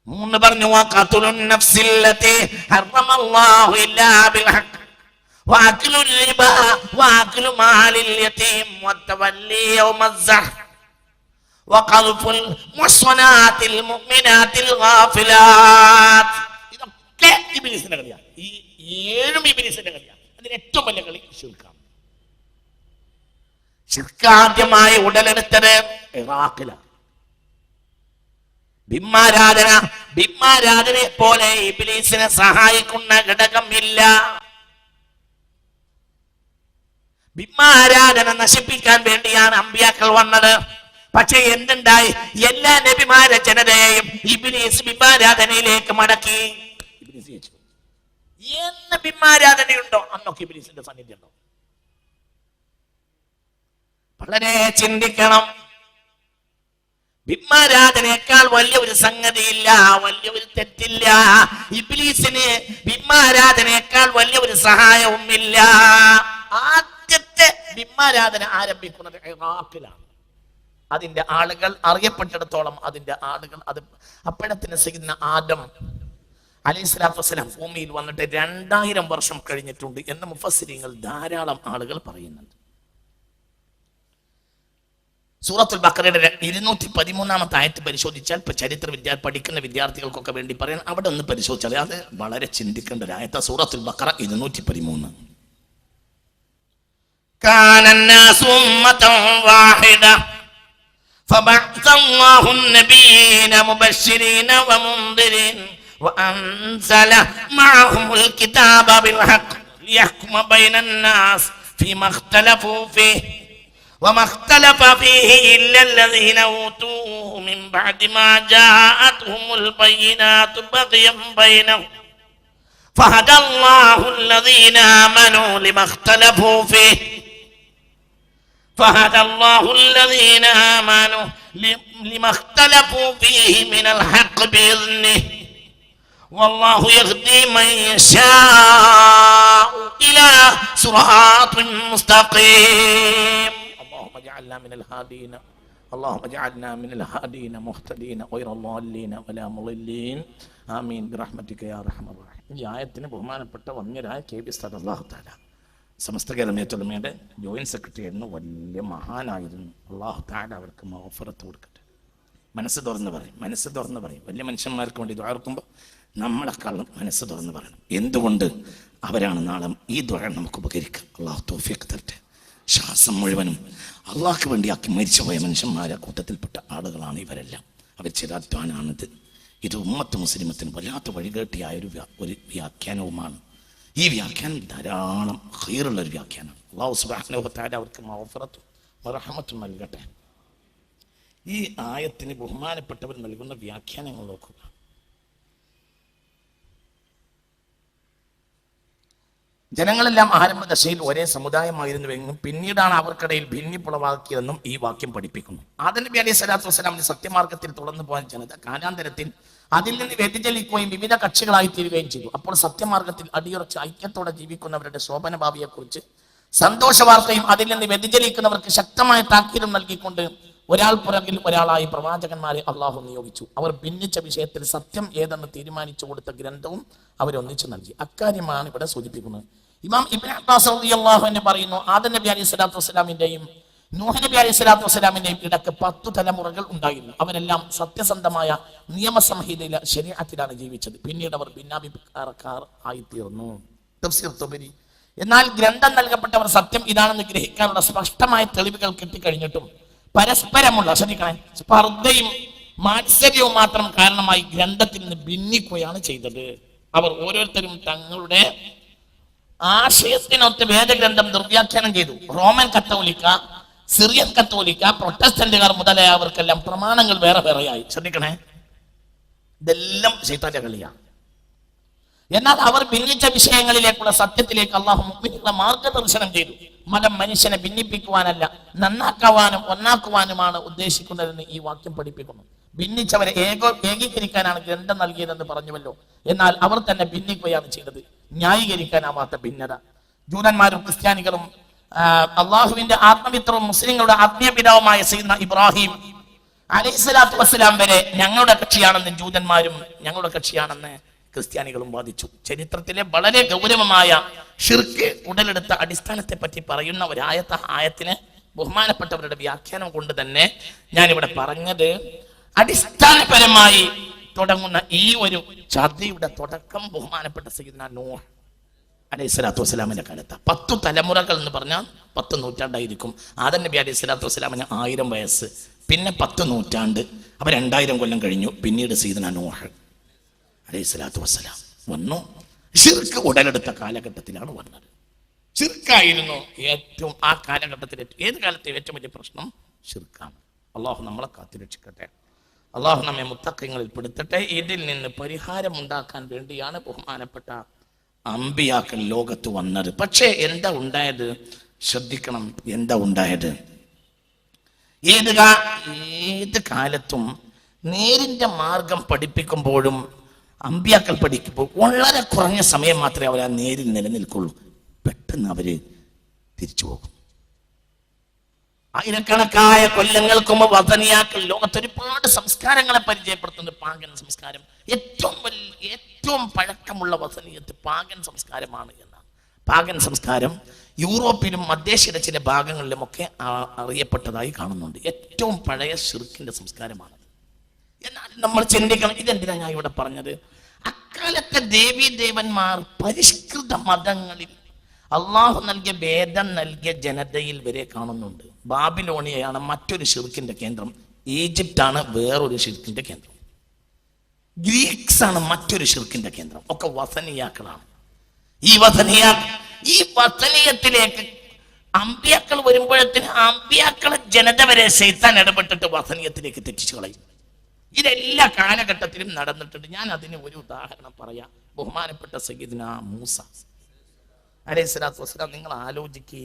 3 പറഞ്ഞു ഖത്ലുൻ നഫ്സില്ലതി ഹറമല്ലാഹു ഇല്ലാ ബിൽ ഹഖ് വഅക്ലു റിബാ വഅക്ലു മാലിൽ യതീം വതവല്ലി യൗമസ്സഹ് വഖൽഫുൽ മുഹ്സനാത്തിൽ മുഅ്മിനാത്തിൽ ഗാഫിലാത്ത്. ഇതൊക്കെ ഇബ്ലീസിന്റെ കളിയാണ്. ഈ 7 ഇബ്ലീസിന്റെ കളിയാണ്. അതിന് ഏറ്റവും വലിയ കളി ശിർക്കാണ്. ശിർക്ക് ആദ്യമായി ഉടലെടുത്തത് ഇറാഖിലാണ്. ബിംബാരാധനയെ പോലെ ഇബ്ലീസിനെ സഹായിക്കുന്ന ഘടകം ഇല്ല. ബിംബാരാധന നശിപ്പിക്കാൻ വേണ്ടിയാണ് അമ്പിയാക്കൾ വന്നത്. പക്ഷെ എന്തുണ്ടായി? എല്ലാ നബിമാരെ ജനതയെയും ഇബ്ലീസ് ബിംബാരാധനയിലേക്ക് മടക്കി. എന്ന് ബിംബാരാധനയുണ്ടോ അന്നൊക്കെ ഇബ്ലീസിന്റെ സാന്നിധ്യം ഉണ്ടോ? വളരെ ചിന്തിക്കണം. ബിംബാരാധനയേക്കാൾ വലിയ ഒരു സംഗതിയില്ല, വലിയ ഒരു തെറ്റില്ല. ഇബ്ലീസിന് ബിംബാരാധനയേക്കാൾ വലിയ ഒരു സഹായവും ഇല്ല. ആദ്യത്തെ ബിംബാരാധന ആരംഭിക്കുന്നത് ഇറാഖിലാണ്. അതിന്റെ ആളുകൾ അറിയപ്പെട്ടിടത്തോളം അതിന്റെ ആളുകൾ അത് അപ്പോഴത്തിന് സയ്യിദ്ന ആദം അലൈഹിസ്സലാത്തു വസ്സലാം ഭൂമിയിൽ വന്നിട്ട് 2000 വർഷം കഴിഞ്ഞിട്ടുണ്ട് എന്ന് മുഫസ്സിരീങ്ങൾ ധാരാളം ആളുകൾ പറയുന്നുണ്ട്. സൂറത്തുൽ ബഖറയുടെ 213 ആയത്ത് പരിശോധിച്ചാൽ, ഇപ്പൊ ചരിത്ര പഠിക്കുന്ന വിദ്യാർത്ഥികൾക്കൊക്കെ വേണ്ടി പറയാൻ അവിടെ ഒന്ന് പരിശോധിച്ചാൽ അത് വളരെ ചിന്തിക്കേണ്ട ഒരു ആയത്ത. സൂറത്തുൽ ബഖറ 213. കാന الناس ഉമ്മതൻ വാഹിദ فبعث الله النبيين مبشرين ومنذرين وأنزل معهم الكتاب بالحق ليحكم بين الناس فيما اختلفوا فيه وما اختلف فيه إلا الذين أوتوه من بعد ما جاءتهم البينات بغيا بينهم فهدى الله الذين آمنوا لما اختلفوا فيه فهدى الله الذين آمنوا لما اختلفوا فيه من الحق بإذنه والله يهدي من يشاء إلى صراط مستقيم اللهم اجعلنا من الهادين اللهم اجعلنا من الهادين مهتدين غير الضالين ولا مضلين آمين برحمتك يا أرحم الراحمين. ഈ ആയത്തിന് ബഹുമാനപ്പെട്ട വന്യരായ കെ.ബി. ഉസ്താദ് അല്ലാഹു തആല സമസ്ത കേരളീയത്തുലമയുടെ ജോയിന്റ് സെക്രട്ടറി ആയിരുന്നു, വലിയ മഹാനായിരുന്നു. അല്ലാഹു തആല അവർക്ക് മഗ്ഫിറത്ത് കൊടുക്കട്ടെ. മനസ്സ് തുറന്ന് പറയും. വലിയ മനുഷ്യന്മാർക്ക് വേണ്ടി ദുആ എടുക്കുമ്പോൾ നമ്മളെക്കാളും മനസ്സ് തുറന്ന് പറയണം. എന്തുകൊണ്ട്? അവരാണ് നാളെ ഈ ദുആ നമുക്ക് ഉപകരിക്കുക. അല്ലാഹു തൗഫീഖ് തരട്ടെ. ശ്വാസം മുഴുവനും അള്ളാഹ്ക്ക് വേണ്ടിയാക്കി മരിച്ചുപോയ മനുഷ്യന്മാരെ കൂട്ടത്തിൽപ്പെട്ട ആളുകളാണ് ഇവരെല്ലാം. അവർ ചിരാധ്വാനാണിത്. ഇത് ഉമ്മത്ത് മുസ്ലിമത്തിന് വല്ലാത്ത വഴികേട്ടിയായ ഒരു വ്യാഖ്യാനവുമാണ്. ഈ വ്യാഖ്യാനം ധാരാളം ഖൈറുള്ളൊരു വ്യാഖ്യാനമാണ്. അല്ലാഹു സുബ്ഹാനഹു വ തആല അവർക്ക് മഗ്ഫിറത്തും റഹ്മത്തും നൽകട്ടെ. ഈ ആയത്തിന് ബഹുമാനപ്പെട്ടവർ നൽകുന്ന വ്യാഖ്യാനങ്ങൾ നോക്കുക. ജനങ്ങളെല്ലാം ആരംഭ ദശയിൽ ഒരേ സമുദായമായിരുന്നുവെന്നും പിന്നീടാണ് അവർക്കിടയിൽ ഭിന്നിപ്പുളവാക്കിയതെന്നും ഈ വാക്യം പഠിപ്പിക്കുന്നു. ആദം നബി അലൈഹി സ്വലാത്തു വസ്സലാമിന്റെ സത്യമാർഗത്തിൽ തുടർന്നു പോകാൻ ജനത കാലാന്തരത്തിൽ അതിൽ നിന്ന് വ്യതിചലിക്കുകയും വിവിധ കക്ഷികളായി തീരുകയും ചെയ്തു. അപ്പോൾ സത്യമാർഗത്തിൽ അടിയുറച്ച് ഐക്യത്തോടെ ജീവിക്കുന്നവരുടെ ശോഭന ഭാവിയെക്കുറിച്ച് സന്തോഷ വാർത്തയും അതിൽ നിന്ന് വ്യതിചലിക്കുന്നവർക്ക് ശക്തമായ താക്കീതും നൽകിക്കൊണ്ട് ഒരാൾ പുറകിൽ ഒരാളായി പ്രവാചകന്മാരെ അള്ളാഹു നിയോഗിച്ചു. അവർ ഭിന്നിച്ച വിഷയത്തിൽ സത്യം ഏതെന്ന് തീരുമാനിച്ചു കൊടുത്ത ഗ്രന്ഥവും അവരൊന്നിച്ചു നൽകി. അക്കാര്യമാണ് ഇവിടെ സൂചിപ്പിക്കുന്നത്. ഇമാം ഇബ്നു അബ്ബാസ് റളിയല്ലാഹു അൻഹു പറയുന്നു, ആദം നബി അലൈഹി സ്വലാത്തു വസ്സലാമിന്റെയും നൂഹ് നബി അലൈഹി സ്വലാത്തു വസ്സലാമിന്റെയും ഇടയ്ക്ക് 10 തലമുറകൾ ഉണ്ടായിരുന്നു. അവരെല്ലാം സത്യസന്ധമായ നിയമസംഹിതയിലെ ശരീഅത്തിലാണ് ജീവിച്ചത്. പിന്നീട് അവർ ഭിന്നാഭിപ്രായക്കാർ ആയിത്തീർന്നു. തഫ്സീർ തുബരി. എന്നാൽ ഗ്രന്ഥം നൽകപ്പെട്ടവർ സത്യം ഇതാണെന്ന് ഗ്രഹിക്കാനുള്ള സ്പഷ്ടമായ തെളിവുകൾ കിട്ടിക്കഴിഞ്ഞിട്ടും പരസ്പരമുള്ള സ്പർദ്ധയും മാത്സര്യവും മാത്രം കാരണമായി ഗ്രന്ഥത്തിൽ നിന്ന് ഭിന്നിക്കുകയാണ് ചെയ്തത്. അവർ ഓരോരുത്തരും തങ്ങളുടെ ആശയത്തിനൊത്ത് വേദഗ്രന്ഥം ദുർവ്യാഖ്യാനം ചെയ്തു. റോമൻ കത്തോലിക്ക, സിറിയൻ കത്തോലിക്ക, പ്രൊട്ടസ്റ്റന്റുകാർ മുതലായവർക്കെല്ലാം പ്രമാണങ്ങൾ വേറെ വേറെയായി. ശ്രദ്ധിക്കണേ, ഇതെല്ലാം ശൈത്താന്റെ കളിയാണ്. എന്നാൽ അവർ ഭിന്നിച്ച വിഷയങ്ങളിലേക്കുള്ള സത്യത്തിലേക്ക് അള്ളാഹു മുഅ്മിനീങ്ങളെ മാർഗദർശനം ചെയ്തു. മതം മനുഷ്യനെ ഭിന്നിപ്പിക്കുവാനല്ല, നന്നാക്കുവാനും ഒന്നാക്കുവാനുമാണ് ഉദ്ദേശിക്കുന്നതെന്ന് ഈ വാക്യം പഠിപ്പിക്കുന്നു. ഭിന്നിച്ചവരെ ഏകീകരിക്കാനാണ് ഗ്രന്ഥം നൽകിയതെന്ന് പറഞ്ഞുവല്ലോ. എന്നാൽ അവർ തന്നെ ഭിന്നിക്കുകയാണ് ചെയ്തത്. ന്യായീകരിക്കാനാവാത്ത ഭിന്നത. ജൂതന്മാരും ക്രിസ്ത്യാനികളും അള്ളാഹുവിന്റെ ആത്മമിത്രവും മുസ്ലിങ്ങളുടെ ആത്മീയ പിതാവുമായ സയ്യിദ്ന ഇബ്രാഹിം അലൈഹിസ്സലാത്തു വസ്സലാം വരെ ഞങ്ങളുടെ കക്ഷിയാണെന്ന് ജൂതന്മാരും ഞങ്ങളുടെ കക്ഷിയാണെന്ന് ക്രിസ്ത്യാനികളും വാദിച്ചു. ചരിത്രത്തിലെ വളരെ ഗൗരവമായ ഷിർക്ക് ഉടലെടുത്ത അടിസ്ഥാനത്തെ പറ്റി പറയുന്ന ആയത്തിന് ബഹുമാനപ്പെട്ടവരുടെ വ്യാഖ്യാനം കൊണ്ട് തന്നെ ഞാനിവിടെ പറഞ്ഞത്, അടിസ്ഥാനപരമായി തുടങ്ങുന്ന ഈ ഒരു ചതിയുടെ തുടക്കം ബഹുമാനപ്പെട്ട സയ്യിദ്ന നൂഹ് അലൈഹി സ്വലാത്തു വസ്സലാമിന്റെ കാലത്ത്. 10 തലമുറകൾ എന്ന് പറഞ്ഞാൽ 10 നൂറ്റാണ്ടായിരിക്കും. ആദം നബി അലൈഹി സ്വലാത്തു വസ്സലാമിന് 1000 വയസ്സ്, പിന്നെ 10 നൂറ്റാണ്ട്, അപ്പൊ 2000 കൊല്ലം കഴിഞ്ഞു. പിന്നീട് സയ്യിദ്ന നൂഹ് അലൈഹി സ്വലാത്തു വസ്സലാം വന്നു. ഷിർക്ക് ഉടലെടുത്ത കാലഘട്ടത്തിലാണ് വന്നത്. ഷിർക്കായിരുന്നു ഏറ്റവും ആ കാലഘട്ടത്തിൽ ഏത് കാലത്തെ ഏറ്റവും വലിയ പ്രശ്നം ഷിർക്കാണ്. അള്ളാഹു നമ്മളെ കാത്തുരക്ഷിക്കട്ടെ. അള്ളാഹു നമ്മെ മുത്തഖീങ്ങളിൽ പെടുത്തട്ടെ. ഇതിൽ നിന്ന് പരിഹാരം ഉണ്ടാക്കാൻ വേണ്ടിയാണ് ബഹുമാനപ്പെട്ട അമ്പിയാക്കൾ ലോകത്ത് വന്നത്. പക്ഷേ എന്താ ഉണ്ടായത്? ശ്രദ്ധിക്കണം, എന്താ ഉണ്ടായത്? ഏത് കാലത്തും നേരിന്റെ മാർഗം പഠിപ്പിക്കുമ്പോഴും അമ്പിയാക്കൾ പഠിക്കുമ്പോൾ വളരെ കുറഞ്ഞ സമയം മാത്രമേ അവർ ആ നേരിൽ നിലനിൽക്കുള്ളൂ. പെട്ടെന്ന് അവര് തിരിച്ചു പോകും. ആയിരക്കണക്കായ കൊല്ലങ്ങൾക്ക് മുമ്പ് വതനിയാക്കൾ ലോകത്ത് ഒരുപാട് സംസ്കാരങ്ങളെ പരിചയപ്പെടുത്തുന്ന പാഗൻ സംസ്കാരം. ഏറ്റവും പഴക്കമുള്ള വതനിയത്ത് പാഗൻ സംസ്കാരമാണ് എന്നാണ്. പാഗൻ സംസ്കാരം യൂറോപ്പിലും മധ്യേഷ്യയുടെ ചില ഭാഗങ്ങളിലുമൊക്കെ അറിയപ്പെട്ടതായി കാണുന്നുണ്ട്. ഏറ്റവും പഴയ ഷിർക്കിന്റെ സംസ്കാരമാണ്. എന്നാൽ നമ്മൾ ചിന്തിക്കണം, ഇതെന്തിനാണ് ഞാൻ ഇവിടെ പറഞ്ഞത്? അക്കാലത്തെ ദേവീദേവന്മാർ പരിഷ്കൃത മതങ്ങളിൽ അള്ളാഹു നൽകിയ വേദം നൽകിയ ജനതയിൽ വരെ കാണുന്നുണ്ട്. ബാബിലോണിയയാണ് മറ്റൊരു ഷിർക്കിന്റെ കേന്ദ്രം. ഈജിപ്റ്റാണ് വേറൊരു ഷിർക്കിന്റെ കേന്ദ്രം. ഗ്രീക്സ് ആണ് മറ്റൊരു ഷിർക്കിന്റെ കേന്ദ്രം. ഒക്കെ വസനിയാക്കളാണ്. ഈ വസനീയത്തിലേക്ക് അമ്പിയാക്കൾ വരുമ്പോഴത്തിന് അമ്പിയാക്കളെ ജനത വരെ ശൈത്താൻ ഇടപെട്ടിട്ട് വസനീയത്തിലേക്ക് തെറ്റിച്ചു കളയും. ഇതെല്ലാ കാലഘട്ടത്തിലും നടന്നിട്ടുണ്ട്. ഞാൻ അതിന് ഒരു ഉദാഹരണം പറയാം. ബഹുമാനപ്പെട്ട സയ്യിദ്നാ മൂസ അലൈഹിസ്സലാത്തു വസ്സലാം, നിങ്ങൾ ആലോചിക്കുക,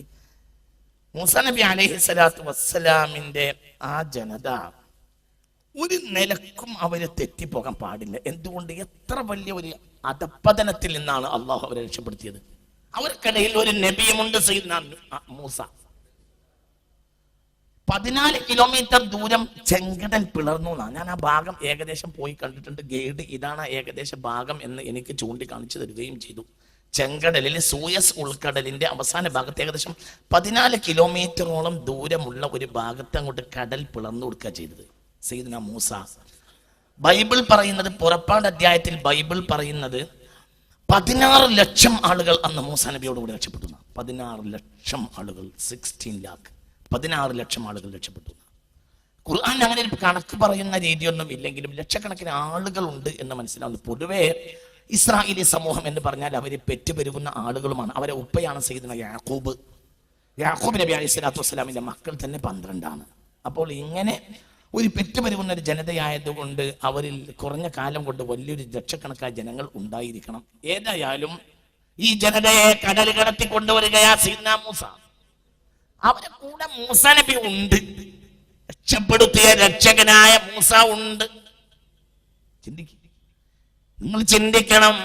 മൂസ നബി അലൈഹിസ്സലാത്തു വസ്സലാമിന്റെ ആ ജനത ഒരു നിലക്കും അവര് തെറ്റിപ്പോകാൻ പാടില്ല. എന്തുകൊണ്ട്? എത്ര വലിയ ഒരു അധപ്പതനത്തിൽ നിന്നാണ് അള്ളാഹു അവരെ രക്ഷപ്പെടുത്തിയത്. അവർക്കിടയിൽ ഒരു നബിയുമുണ്ട്, സയ്യിദ്നാ മൂസ. 14 കിലോമീറ്റർ ദൂരം ചെങ്കടൽ പിളർന്നു എന്നാണ്. ഞാൻ ആ ഭാഗം ഏകദേശം പോയി കണ്ടിട്ടുണ്ട്. ഗൈഡ് ഇതാണ് ഏകദേശ ഭാഗം എന്ന് എനിക്ക് ചൂണ്ടിക്കാണിച്ചു തരികയും ചെയ്തു. ചെങ്കടലിൽ സൂയസ് ഉൾക്കടലിന്റെ അവസാന ഭാഗത്ത് ഏകദേശം 14 കിലോമീറ്ററോളം ദൂരമുള്ള ഒരു ഭാഗത്ത് അങ്ങോട്ട് കടൽ പിളർന്നു കൊടുക്കുക ചെയ്തത് സയ്യിദ്നാ മൂസ. ബൈബിൾ പറയുന്നത്, പുറപ്പാട് അധ്യായത്തിൽ ബൈബിൾ പറയുന്നത് 16 ലക്ഷം ആളുകൾ അന്ന് മൂസ നബിയോടുകൂടി രക്ഷപ്പെട്ടു. 16 ലക്ഷം ആളുകൾ, 16 ലാഖ്, 16 ലക്ഷം ആളുകൾ രക്ഷപ്പെട്ടു. ഖുർആൻ അങ്ങനെ ഒരു കണക്ക് പറയുന്ന രീതിയൊന്നും ഇല്ലെങ്കിലും ലക്ഷക്കണക്കിന് ആളുകൾ ഉണ്ട് എന്ന് മനസ്സിലാവുന്നു. പൊതുവേ ഇസ്രായേലി സമൂഹം എന്ന് പറഞ്ഞാൽ അവർ പെറ്റുപെരുകുന്ന ആളുകളുമാണ്. അവരെ ഉപ്പയാണ് സയ്യിദ്നാ യാക്കൂബ്. യാക്കൂബ് നബി അലൈഹി സ്വലാത്തു വസ്സലാമിന്റെ മക്കൾ തന്നെ 12 അപ്പോൾ ഇങ്ങനെ ഒരു പെറ്റുപെരുകുന്ന ഒരു ജനതയായതുകൊണ്ട് അവരിൽ കുറഞ്ഞ കാലം കൊണ്ട് വലിയൊരു ലക്ഷക്കണക്കായ ജനങ്ങൾ ഉണ്ടായിരിക്കണം. ഏതായാലും ഈ ജനതയെ കടൽ കടത്തി കൊണ്ടുവരികയാ സയ്യിദ്നാ മൂസ. അവരെ കൂടെ മൂസ നബി ഉണ്ട്, രക്ഷപ്പെടുത്തിയ രക്ഷകനായ മൂസ ഉണ്ട്. നിങ്ങൾ ചിന്തിക്കണം,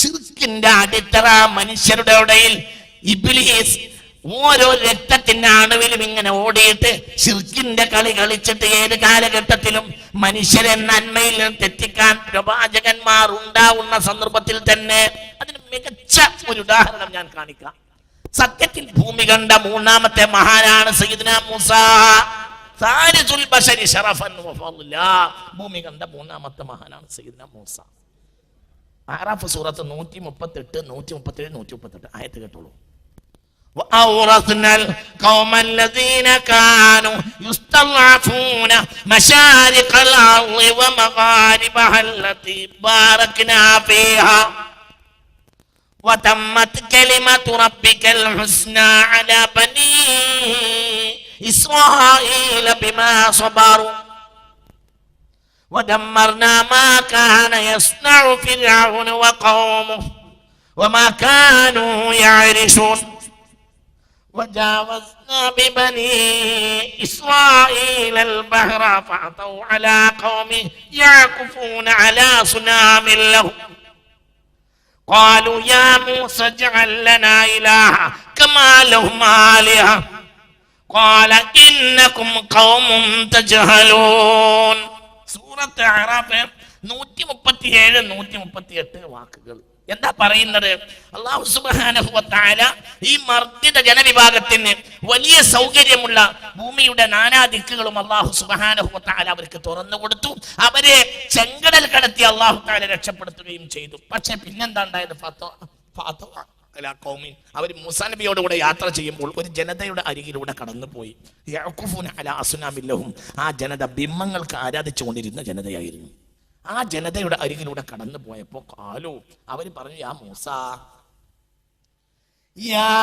ശിർക്കിന്റെ അടിത്തറ മനുഷ്യരുടെ ഇടയിൽ ഇബ്ലീസ് ഓരോ രക്തത്തിന്റെ അണുവിലും ഇങ്ങനെ ഓടിയിട്ട് ശിർക്കിന്റെ കളി കളിച്ചിട്ട് ഏത് കാലഘട്ടത്തിലും മനുഷ്യരെ നന്മയിൽ നിന്ന് തെറ്റിക്കാൻ പ്രവാചകന്മാർ ഉണ്ടാവുന്ന സന്ദർഭത്തിൽ തന്നെ അതിന് മികച്ച ഒരു ഉദാഹരണം ഞാൻ കാണിക്കാം. സത്യത്തിൽ ഭൂമി കണ്ട 3ാമത്തെ മഹാനാണ് സയ്യിദ്നാ മൂസ. സാരിസുൽ ബശരി ശറഫൻ വഫള. ഭൂമി കണ്ട 3ാമത്തെ മഹാനാണ് സയ്യിദ്നാ മൂസ. അറാഫ് സൂറത്ത് 138, 137, 138 ആയത്ത് കേട്ടോളൂ. وأورثنا القوم الذين كانوا يستضعفون مشارق الأرض ومغاربها التي باركنا فيها وتمت كلمة ربك الحسنى على بني إسرائيل بما صبروا ودمرنا ما كان يصنع فرعون وقومه وما كانوا يعرشون وجاوزنا ببني إسرائيل البحر فأتوا على قوم يعكفون على صنام لهم قالوا يا موسى اجعل لنا إلها كما لهم آلهة قال إنكم قوم تجهلون. സൂറത്ത് അറാഫ് 137, 138 വാക്കുകൾ. എന്താ പറയുന്നത്? അല്ലാഹു സുബ്ഹാനഹു വ തആല ഈ മർദ്ദിത ജനവിഭാഗത്തിന് വലിയ സൗകര്യമുള്ള ഭൂമിയുടെ നാനാ ദിക്കുകളും അല്ലാഹു സുബ്ഹാനഹു വ തആല അവർക്ക് തുറന്നു കൊടുത്തു. അവരെ ചെങ്കടൽ കടത്തി അല്ലാഹു തആല രക്ഷപ്പെടുത്തുകയും ചെയ്തു. പക്ഷെ പിന്നെന്താ ഉണ്ടായത്? അവർ മൂസാ നബിയോട് കൂടെ യാത്ര ചെയ്യുമ്പോൾ ഒരു ജനതയുടെ അരികിലൂടെ കടന്നുപോയി. യഅഖുഫൂന അലാ അസ്നാമിൻ ലഹും. ആ ജനത ബിംബങ്ങൾക്ക് ആരാധിച്ചുകൊണ്ടിരുന്ന ജനതയായിരുന്നു. ആ ജനതയുടെ അരികിലൂടെ കടന്നു പോയപ്പോ കാലു അവർ പറഞ്ഞു, യാ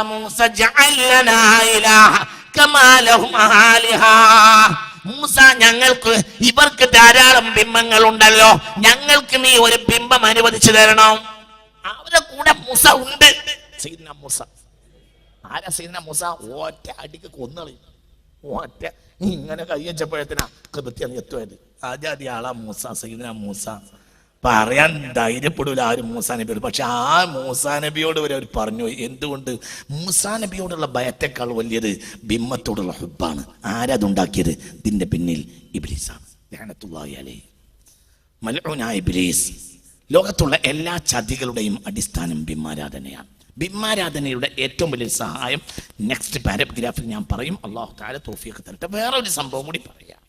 മൂസ ജഅൽ ലനാ ഇലാഹ കമാ ലഹും ആലിഹ. മൂസ, ഞങ്ങൾക്ക് ഇവർക്ക് ധാരാളം ബിംബങ്ങൾ ഉണ്ടല്ലോ, ഞങ്ങൾക്ക് നീ ഒരു ബിംബം അനുവദിച്ചു തരണം. അവരുടെ കൂടെ മൂസ ഉണ്ട്. സയ്യിദ്നാ മൂസ ആരാ? സയ്യിദ്നാ മൂസ ഒറ്റ അടിക്ക് കൊന്നളി. ഒറ്റ ഇങ്ങനെ കയ്യച്ചപ്പോഴത്തിനാ കൃത്യം എത്തുയത്. ആദ്യ ആളാ മൂസ, സയ്യിദ്നാ മൂസ. പറയാൻ ധൈര്യപ്പെടൂല ആരും മൂസാ നബിയോട്. പക്ഷെ ആ മൂസാ നബിയോട് വരെ അവർ പറഞ്ഞു. എന്തുകൊണ്ട്? മൂസാ നബിയോടുള്ള ഭയത്തെക്കാൾ വലിയത് ബിംബത്തോടുള്ള ഹുബ്ബാണ്. ആരതുണ്ടാക്കിയത്? ഇതിന്റെ പിന്നിൽ ഇബ്ലീസാണ്. ലഅനത്തുല്ലാഹി അലൈഹി. മൽഊനായ ഇബ്ലീസ്. ലോകത്തുള്ള എല്ലാ ചതികളുടെയും അടിസ്ഥാനം ബിംബാരാധനയാണ്. ബിംബാരാധനയുടെ ഏറ്റവും വലിയ സഹായം നെക്സ്റ്റ് പാരഗ്രാഫിൽ ഞാൻ പറയും. അല്ലാഹു തആല തൗഫീഖ് തരട്ടെ. വേറെ ഒരു സംഭവം കൂടി പറയാം.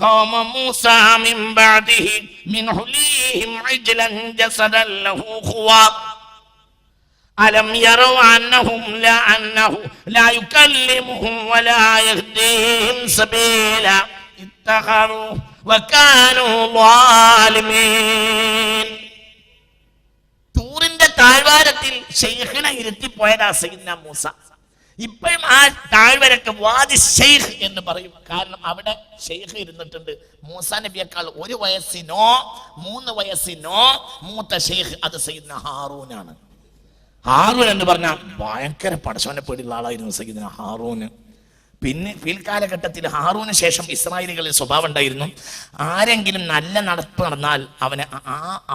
قوم موسى من بعده من حليهم عجلا جسدا له خوار അലം യറൗ അന്നഹും ലാ യുകല്ലിമുഹും വലാ യഹ്ദീഹിം സബീല ഇത്തഖറു വകാനൂ ളാലിമീൻ. തൂറിന്റെ താഴ്വാരത്തിൽ ശൈഖിനെ ഇരുത്തിപ്പോയതാ സയ്യിദ്ന മൂസ. ഇപ്പോഴും ആ താഴ്വരക്ക് വാദി ശൈഖ് എന്ന് പറയും. കാരണം അവിടെ ശൈഖ് ഇരുന്നിട്ടുണ്ട്. മൂസാ നബിയേക്കാൾ 1 വയസ്സിനോ 3 വയസ്സിനോ മൂത്ത ശൈഖ് അത് സയ്യിദ്ന ഹാറൂനാണ്. ഹാറൂൻ എന്ന് പറഞ്ഞാൽ ഭയങ്കര പടച്ചോനെ പേടിയുള്ള ആളായിരുന്നു സയ്യിദ്ന ഹാറൂന്. പിന്നെ പിൽക്കാലഘട്ടത്തിൽ ഹാറൂന് ശേഷം ഇസ്രായേലികളിൽ സ്വഭാവം ഉണ്ടായിരുന്നു. ആരെങ്കിലും നല്ല നടപ്പ് നടന്നാൽ അവനെ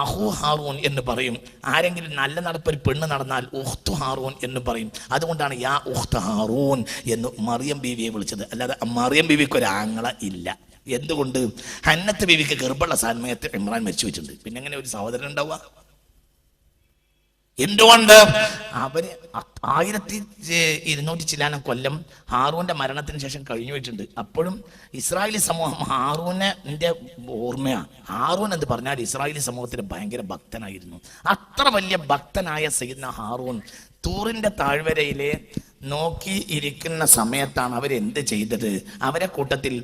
അഹു ഹാറൂൻ എന്ന് പറയും. ആരെങ്കിലും നല്ല നടപ്പ് ഒരു പെണ്ണ് നടന്നാൽ ഉഖ്തു ഹാറൂൻ എന്ന് പറയും. അതുകൊണ്ടാണ് യാ ഉഖ്തു ഹാറൂൻ എന്ന് മറിയം ബീവിയെ വിളിച്ചത്. അല്ലാതെ മറിയം ബീവിക്ക് ഒരു ആങ്ങള ഇല്ല. എന്തുകൊണ്ട്? ഹന്നത്ത് ബീവിക്ക് ഗർഭമുള്ള സമയത്ത് ഇമ്രാൻ മരിച്ചു വെച്ചിട്ടുണ്ട്. പിന്നെ എങ്ങനെ ഒരു സഹോദരൻ ഉണ്ടാവുക? എന്തുകൊണ്ട്? അവര് 1200 ചില്ലാനം കൊല്ലം ഹാറൂന്റെ മരണത്തിന് ശേഷം കഴിഞ്ഞു വെച്ചിട്ടുണ്ട്. അപ്പോഴും ഇസ്രായേലി സമൂഹം ഹാറൂന്റെ ഓർമ്മയാണ്. ഹാറൂൻ എന്ന് പറഞ്ഞാൽ ഇസ്രായേലി സമൂഹത്തിന് ഭയങ്കര ഭക്തനായിരുന്നു. അത്ര വലിയ ഭക്തനായ സയ്യിദ്ന ഹാറൂൻ തൂറിന്റെ താഴ്വരയിലെ നോക്കി ഇരിക്കുന്ന സമയത്താണ് അവരെന്ത് ചെയ്തത്? അവരെ കൂട്ടത്തിൽ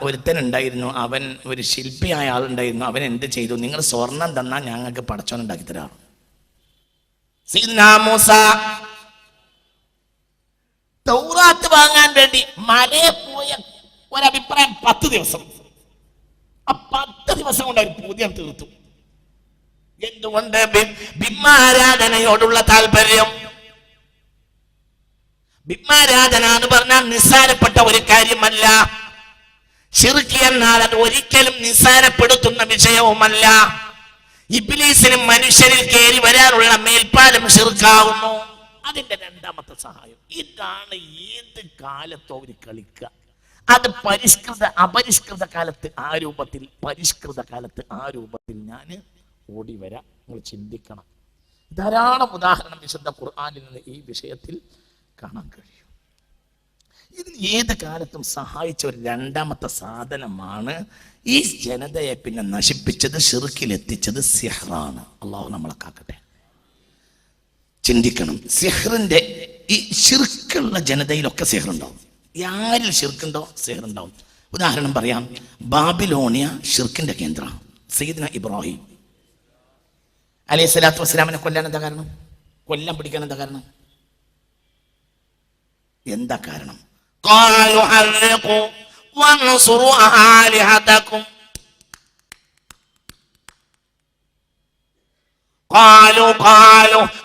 ഒരുത്തനുണ്ടായിരുന്നു. അവൻ ഒരു ശില്പിയായ ആളുണ്ടായിരുന്നു. അവൻ എന്ത് ചെയ്തു? നിങ്ങൾ സ്വർണം തന്നാൽ ഞങ്ങൾക്ക് പടച്ചോനുണ്ടാക്കി തരാം. സയ്യിദ്ന മൂസ തൗറാത്ത് വാങ്ങാൻ വേണ്ടി മലയെ പോയ ഒരഭിപ്രായം 10 ദിവസം. ആ 10 ദിവസം കൊണ്ട് അവർ പൂജ്യം തീർത്തു. എന്തുകൊണ്ട്? ബിംബാരാധനയോടുള്ള താല്പര്യം. ബിംബാരാധന എന്ന് പറഞ്ഞാൽ നിസ്സാരപ്പെട്ട ഒരു കാര്യമല്ല. ശിർക്ക് എന്നാൽ അത് ഒരിക്കലും നിസ്സാരപ്പെടുത്തുന്ന വിഷയവുമല്ല. ഇബ്ലീസിനും മനുഷ്യരിൽ കയറി വരാനുള്ള മേൽപ്പാലം ശിർക്കാവുന്നു. അതിന്റെ രണ്ടാമത്തെ സഹായം. ഇതാണ് ഏത് കാലത്തോ അവർ കളിക്കുക. അത് അപരിഷ്കൃത കാലത്ത് ആ രൂപത്തിൽ, പരിഷ്കൃത കാലത്ത് ആ രൂപത്തിൽ ഞാൻ ഓടി വരാം. നിങ്ങൾ ചിന്തിക്കണം. ധാരാളം ഉദാഹരണം വിശുദ്ധ ഖുർആനിൽ നിന്ന് ഈ വിഷയത്തിൽ കാണാൻ കഴിയും. ഇതിന് ഏത് കാലത്തും സഹായിച്ച ഒരു രണ്ടാമത്തെ സാധനമാണ് ഈ ജനതയെ പിന്നെ നശിപ്പിച്ചത്, ശിർക്കിലെത്തിച്ചത് സിഹ്റാണ്. അള്ളാഹു നമ്മളെ കാക്കട്ടെ. ചിന്തിക്കണം. സിഹ്റിന്റെ ഈ ശിർക്കുള്ള ജനതയിലൊക്കെ സിഹ്റുണ്ടാവും. ആരിൽ ശിർക്കുണ്ടോ സിഹ്റുണ്ടാവും. ഉദാഹരണം പറയാം. ബാബിലോണിയ ശിർക്കിന്റെ കേന്ദ്രമാണ്. സയ്യിദ്ന ഇബ്രാഹിം അലൈഹി സ്വലാത്തു വസ്സലാമിനെ കൊല്ലാൻ എന്താ കാരണം? കൊല്ലാൻ പിടിക്കാൻ എന്താ കാരണം? എന്താ കാരണം?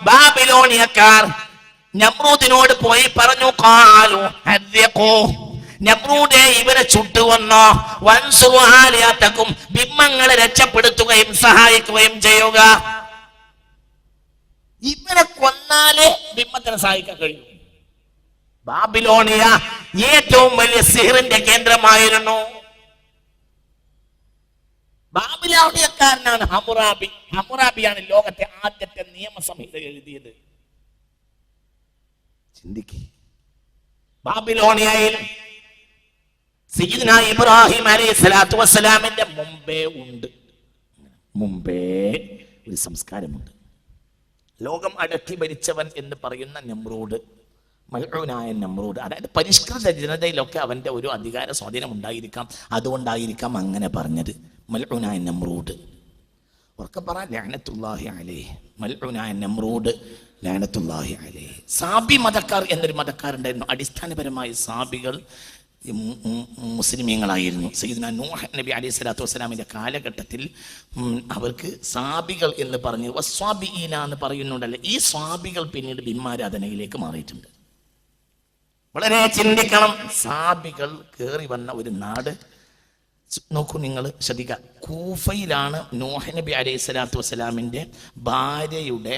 ബാബിലോണിയക്കാർ നമ്രൂദിനോട് പോയി പറഞ്ഞു, നമ്രൂദേ ഇവരെ ചുട്ടുകൊന്നോ, വൻസുറു ആലിഹതക്കും ബിംബങ്ങളെ രക്ഷപ്പെടുത്തുകയും സഹായിക്കുകയും ചെയ്യുക. ഇവരെ കൊന്നാലേ ബിംബത്തിനെ സഹായിക്കാൻ കഴിയും. ബാബിലോണിയ ഏറ്റവും വലിയ സിഹ്റിന്റെ കേന്ദ്രമായിരുന്നു. ബാബിലോണിയക്കാരനാണ് ഹമ്മുറാബി. ഹമ്മുറാബിയാണ് ലോകത്തെ ആദ്യത്തെ നിയമസംഹിത എഴുതിയത്. ചിന്തിക്ക്. ബാബിലോണിയയിൽ സയ്യിദ്ന ഇബ്രാഹിം അലൈഹി സ്വലാത്തു വസ്സലാമിന്റെ മുമ്പേ ഒരു സംസ്കാരമുണ്ട്. ലോകം അടക്കി ഭരിച്ചവൻ എന്ന് പറയുന്ന നമ്രൂദ്, മൽഊനായ നമ്രൂദ്, അതായത് പരിഷ്കൃത ജനതയിലൊക്കെ അവന്റെ ഒരു അധികാര സ്വാധീനം ഉണ്ടായിരിക്കാം. അതുകൊണ്ടായിരിക്കാം അങ്ങനെ പറഞ്ഞത്. മൽഊനായ നമ്രൂദ്. ഉറക്കെ പറ, ലഅനത്തുല്ലാഹി അലൈഹി. മൽഊനായ നമ്രൂദ് ലഅനത്തുല്ലാഹി അലൈഹി. സാബി മതക്കാർ എന്നൊരു മതക്കാരുണ്ടായിരുന്നു. അടിസ്ഥാനപരമായി സാബികൾ മുസ്ലിമീങ്ങളായിരുന്നു. സയ്യിദ്ന നൂഹ് നബി അലൈഹി സ്വലാത്തു വസ്സലാമിന്റെ കാലഘട്ടത്തിൽ അവർക്ക് സാബികൾ എന്ന് പറഞ്ഞ് വസ്വാബിഈന എന്ന് പറയുന്നുണ്ടല്ലോ. ഈ സ്വാബികൾ പിന്നീട് ബിംബാരാധനയിലേക്ക് മാറിയിട്ടുണ്ട്. വളരെ ചിന്തിക്കണം. സാബികൾ കയറി വന്ന ഒരു നാട് നോക്കൂ, നിങ്ങൾ ശ്രദ്ധിക്കുക. കൂഫയിലാണ് നൂഹ് നബി അലൈഹി സ്വലാത്തു വസ്സലാമിന്റെ ഭാര്യയുടെ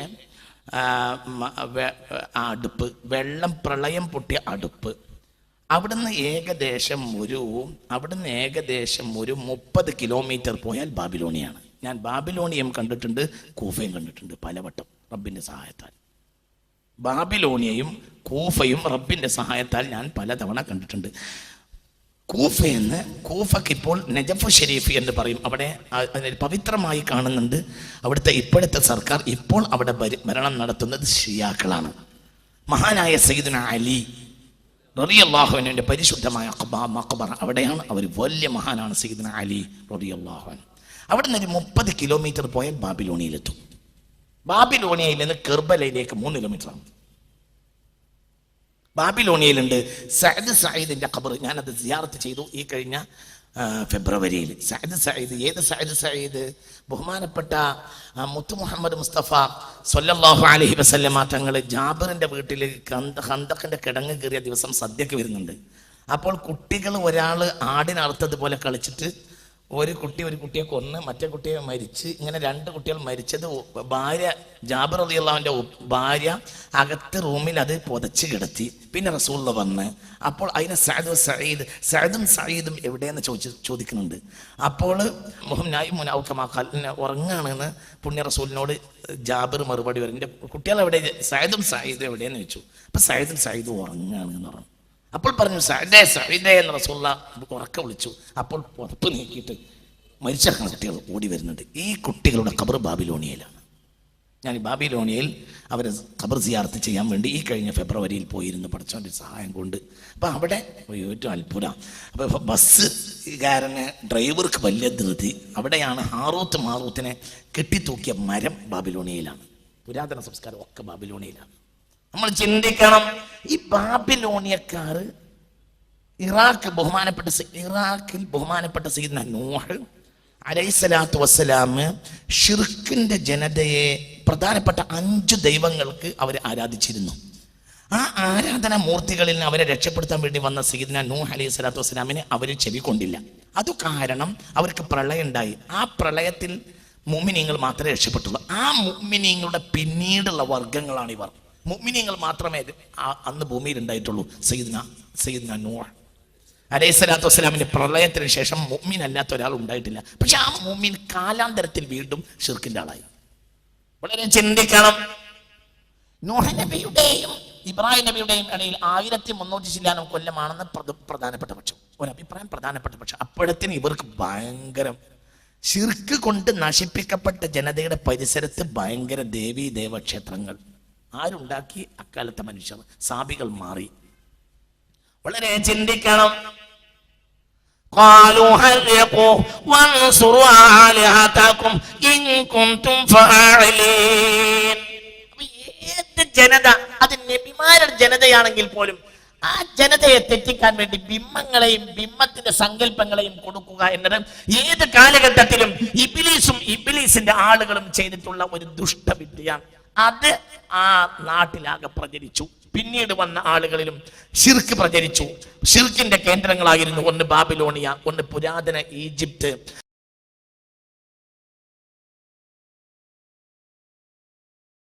അടുപ്പ്, വെള്ളം പ്രളയം പൊട്ടിയ അടുപ്പ്. അവിടുന്ന് ഏകദേശം ഒരു 30 കിലോമീറ്റർ പോയാൽ ബാബിലോണിയാണ്. ഞാൻ ബാബിലോണിയം കണ്ടിട്ടുണ്ട്, കൂഫയും കണ്ടിട്ടുണ്ട് പലവട്ടം റബ്ബിന്റെ സഹായത്താൽ. ബാബിലോണിയയും കൂഫയും റബ്ബിന്റെ സഹായത്താൽ ഞാൻ പലതവണ കണ്ടിട്ടുണ്ട്. കൂഫയെന്ന്, കൂഫക്ക് ഇപ്പോൾ നജഫ് ഷെരീഫ് എന്ന് പറയും. അവിടെ പവിത്രമായി കാണുന്നുണ്ട്. അവിടുത്തെ ഇപ്പോഴത്തെ സർക്കാർ ഇപ്പോൾ അവിടെ ഭരണം നടത്തുന്നത് ഷിയാക്കളാണ്. മഹാനായ സയ്യിദുന അലി റളിയല്ലാഹു അൻഹുവിന്റെ പരിശുദ്ധമായ മഖബറ അവിടെയാണ്. അവർ വലിയ മഹാനാണ് സയ്യിദുന അലി റളിയല്ലാഹു അൻഹു. അവിടെ നിന്ന് ഒരു 30 കിലോമീറ്റർ പോയാൽ ബാബിലോണിയയിലെത്തും. ബാബിലോണിയയിൽ നിന്ന് കെർബലയിലേക്ക് 3 കിലോമീറ്ററാണ്. ബാബിലോണിയയിലുണ്ട് സഅദ് സഈദിന്റെ ഖബർ. ഞാനത് സിയാറത്ത് ചെയ്തു ഈ കഴിഞ്ഞ ഫെബ്രുവരിയിൽ. സഅദ് സഈദ്, ഏത് സഅദ് സഈദ്? ബഹുമാനപ്പെട്ട മുത്തു മുഹമ്മദ് മുസ്തഫ സ്വല്ലല്ലാഹു അലൈഹി വസല്ലമ തങ്ങൾ ജാബിറിന്റെ വീട്ടിൽ ഖന്തഖിന്റെ കിടങ്ങ് കയറിയ ദിവസം സദ്യക്ക് വരുന്നുണ്ട്. അപ്പോൾ കുട്ടികൾ ഒരാൾ ആടിനറുത്തതുപോലെ കളിച്ചിട്ട് ഒരു കുട്ടിയെ കൊന്ന് മറ്റേ കുട്ടിയെ മരിച്ച്, ഇങ്ങനെ 2 കുട്ടികൾ മരിച്ചത്. ഭാര്യ ജാബിർ റളിയല്ലാഹുവിന്റെ ഭാര്യ അകത്ത് റൂമിൽ അത് പുതച്ച് കിടത്തി. പിന്നെ റസൂലുള്ള വന്ന് അപ്പോൾ അതിനെ സഅദും സഈദും എവിടെയെന്ന് ചോദിക്കുന്നുണ്ട്. അപ്പോൾ ഉറങ്ങാണെന്ന് പുണ്യ റസൂലിനോട് ജാബിർ മറുപടി പറയും, എൻ്റെ കുട്ടികൾ എവിടെ, സഅദും സഈദും എവിടെയെന്ന് ചോദിച്ചു. അപ്പൊ സഅദും സഈദും ഉറങ്ങാണെന്ന് പറഞ്ഞു. അപ്പോൾ പറഞ്ഞു സഈദേ എന്ന് റസൂലുള്ള ഉറക്കെ വിളിച്ചു. അപ്പോൾ പുറപ്പ് നീക്കിയിട്ട് മരിച്ച കുട്ടികൾ ഓടി വരുന്നുണ്ട്. ഈ കുട്ടികളുടെ ഖബർ ബാബിലോണിയയിലാണ്. ഞാൻ ബാബിലോണിയയിൽ അവരെ ഖബർ സിയാറത്ത് ചെയ്യാൻ വേണ്ടി ഈ കഴിഞ്ഞ ഫെബ്രുവരിയിൽ പോയിരുന്നു പഠിച്ചവൻ്റെ സഹായം കൊണ്ട്. അപ്പം അവിടെ ഏറ്റവും അത്ഭുതം. അപ്പോൾ ബസ്സുകാരന് ഡ്രൈവർക്ക് വലിയ ധൃതി. അവിടെയാണ് ഹാറൂത്ത് മാറൂത്തിനെ കെട്ടിത്തൂക്കിയ മരം ബാബിലോണിയയിലാണ്. പുരാതന സംസ്കാരം ഒക്കെ ബാബിലോണിയയിലാണ്. നമ്മൾ ചിന്തിക്കണം, ഈ ബാബിലോണിയക്കാർ ഇറാഖിൽ ബഹുമാനപ്പെട്ട സയ്യിദ്ന നൂഹ് അലൈഹിസ്സലാത്തു വസ്സലാം ഷിർക്കിന്റെ ജനതയെ പ്രധാനപ്പെട്ട 5 ദൈവങ്ങൾക്ക് അവർ ആരാധിച്ചിരുന്നു. ആ ആരാധനാ മൂർത്തികളിൽ നിന്ന് അവരെ രക്ഷപ്പെടുത്താൻ വേണ്ടി വന്ന സയ്യിദ്ന നൂഹ് അലൈഹിസ്സലാത്തു വസ്സലാമിനെ അവർ ചെവിക്കൊണ്ടില്ല. അത് കാരണം അവർക്ക് പ്രളയം ഉണ്ടായി. ആ പ്രളയത്തിൽ മുഅ്മിനീങ്ങൾ മാത്രമേ രക്ഷപ്പെട്ടുള്ളൂ. ആ മുഅ്മിനീങ്ങളുടെ പിന്നീടുള്ള വർഗങ്ങളാണ് ഇവർ. മുഅ്മിനീങ്ങൾ മാത്രമേ അന്ന് ഭൂമിയിൽ ഉണ്ടായിട്ടുള്ളൂ. സയ്യിദ്ന നൂഹ് അലൈഹിസ്സലാത്തു വസ്സലാമിന്റെ പ്രളയത്തിന് ശേഷം മുഅ്മിൻ അല്ലാത്ത ഒരാൾ ഉണ്ടായിട്ടില്ല. പക്ഷെ ആ മുഅ്മിൻ കാലാന്തരത്തിൽ വീണ്ടും ഷിർക്കിന്റെ ആളായി. വളരെ ചിന്തിക്കണം. നൂഹ് നബിയുടെയും ഇബ്രാഹിം നബിയുടെയും ഇടയിൽ 1300 ചില്ലാനം കൊല്ലമാണെന്ന് പ്രധാനപ്പെട്ട പക്ഷം, ഒരഭിപ്രായം പ്രധാനപ്പെട്ട പക്ഷം. അപ്പോഴത്തേന് ഇവർക്ക് ഭയങ്കരം ഷിർക്ക് കൊണ്ട് നശിപ്പിക്കപ്പെട്ട ജനതയുടെ പരിസരത്ത് ഭയങ്കര ദേവീ ദേവക്ഷേത്രങ്ങൾ ആരുണ്ടാക്കി? അക്കാലത്തെ മനുഷ്യർ, സാബികൾ മാറി. വളരെ ചിന്തിക്കണം. ഏത് ജനത, അത് നബിമാരുടെ ജനതയാണെങ്കിൽ പോലും ആ ജനതയെ തെറ്റിക്കാൻ വേണ്ടി ബിംബങ്ങളെയും ബിംബത്തിന്റെ സങ്കല്പങ്ങളെയും കൊടുക്കുക എന്നത് ഏത് കാലഘട്ടത്തിലും ഇബ്ലീസിന്റെ ആളുകളും ചെയ്തിട്ടുള്ള ഒരു ദുഷ്ടവിദ്യയാണ്. അത് ആ നാട്ടിലാകെ പ്രചരിച്ചു. പിന്നീട് വന്ന ആളുകളിലും ഷിർക്ക് പ്രചരിച്ചു. ഷിർക്കിന്റെ കേന്ദ്രങ്ങളായിരുന്നു ഒന്ന് ബാബിലോണിയ, ഒന്ന് പുരാതന ഈജിപ്ത്.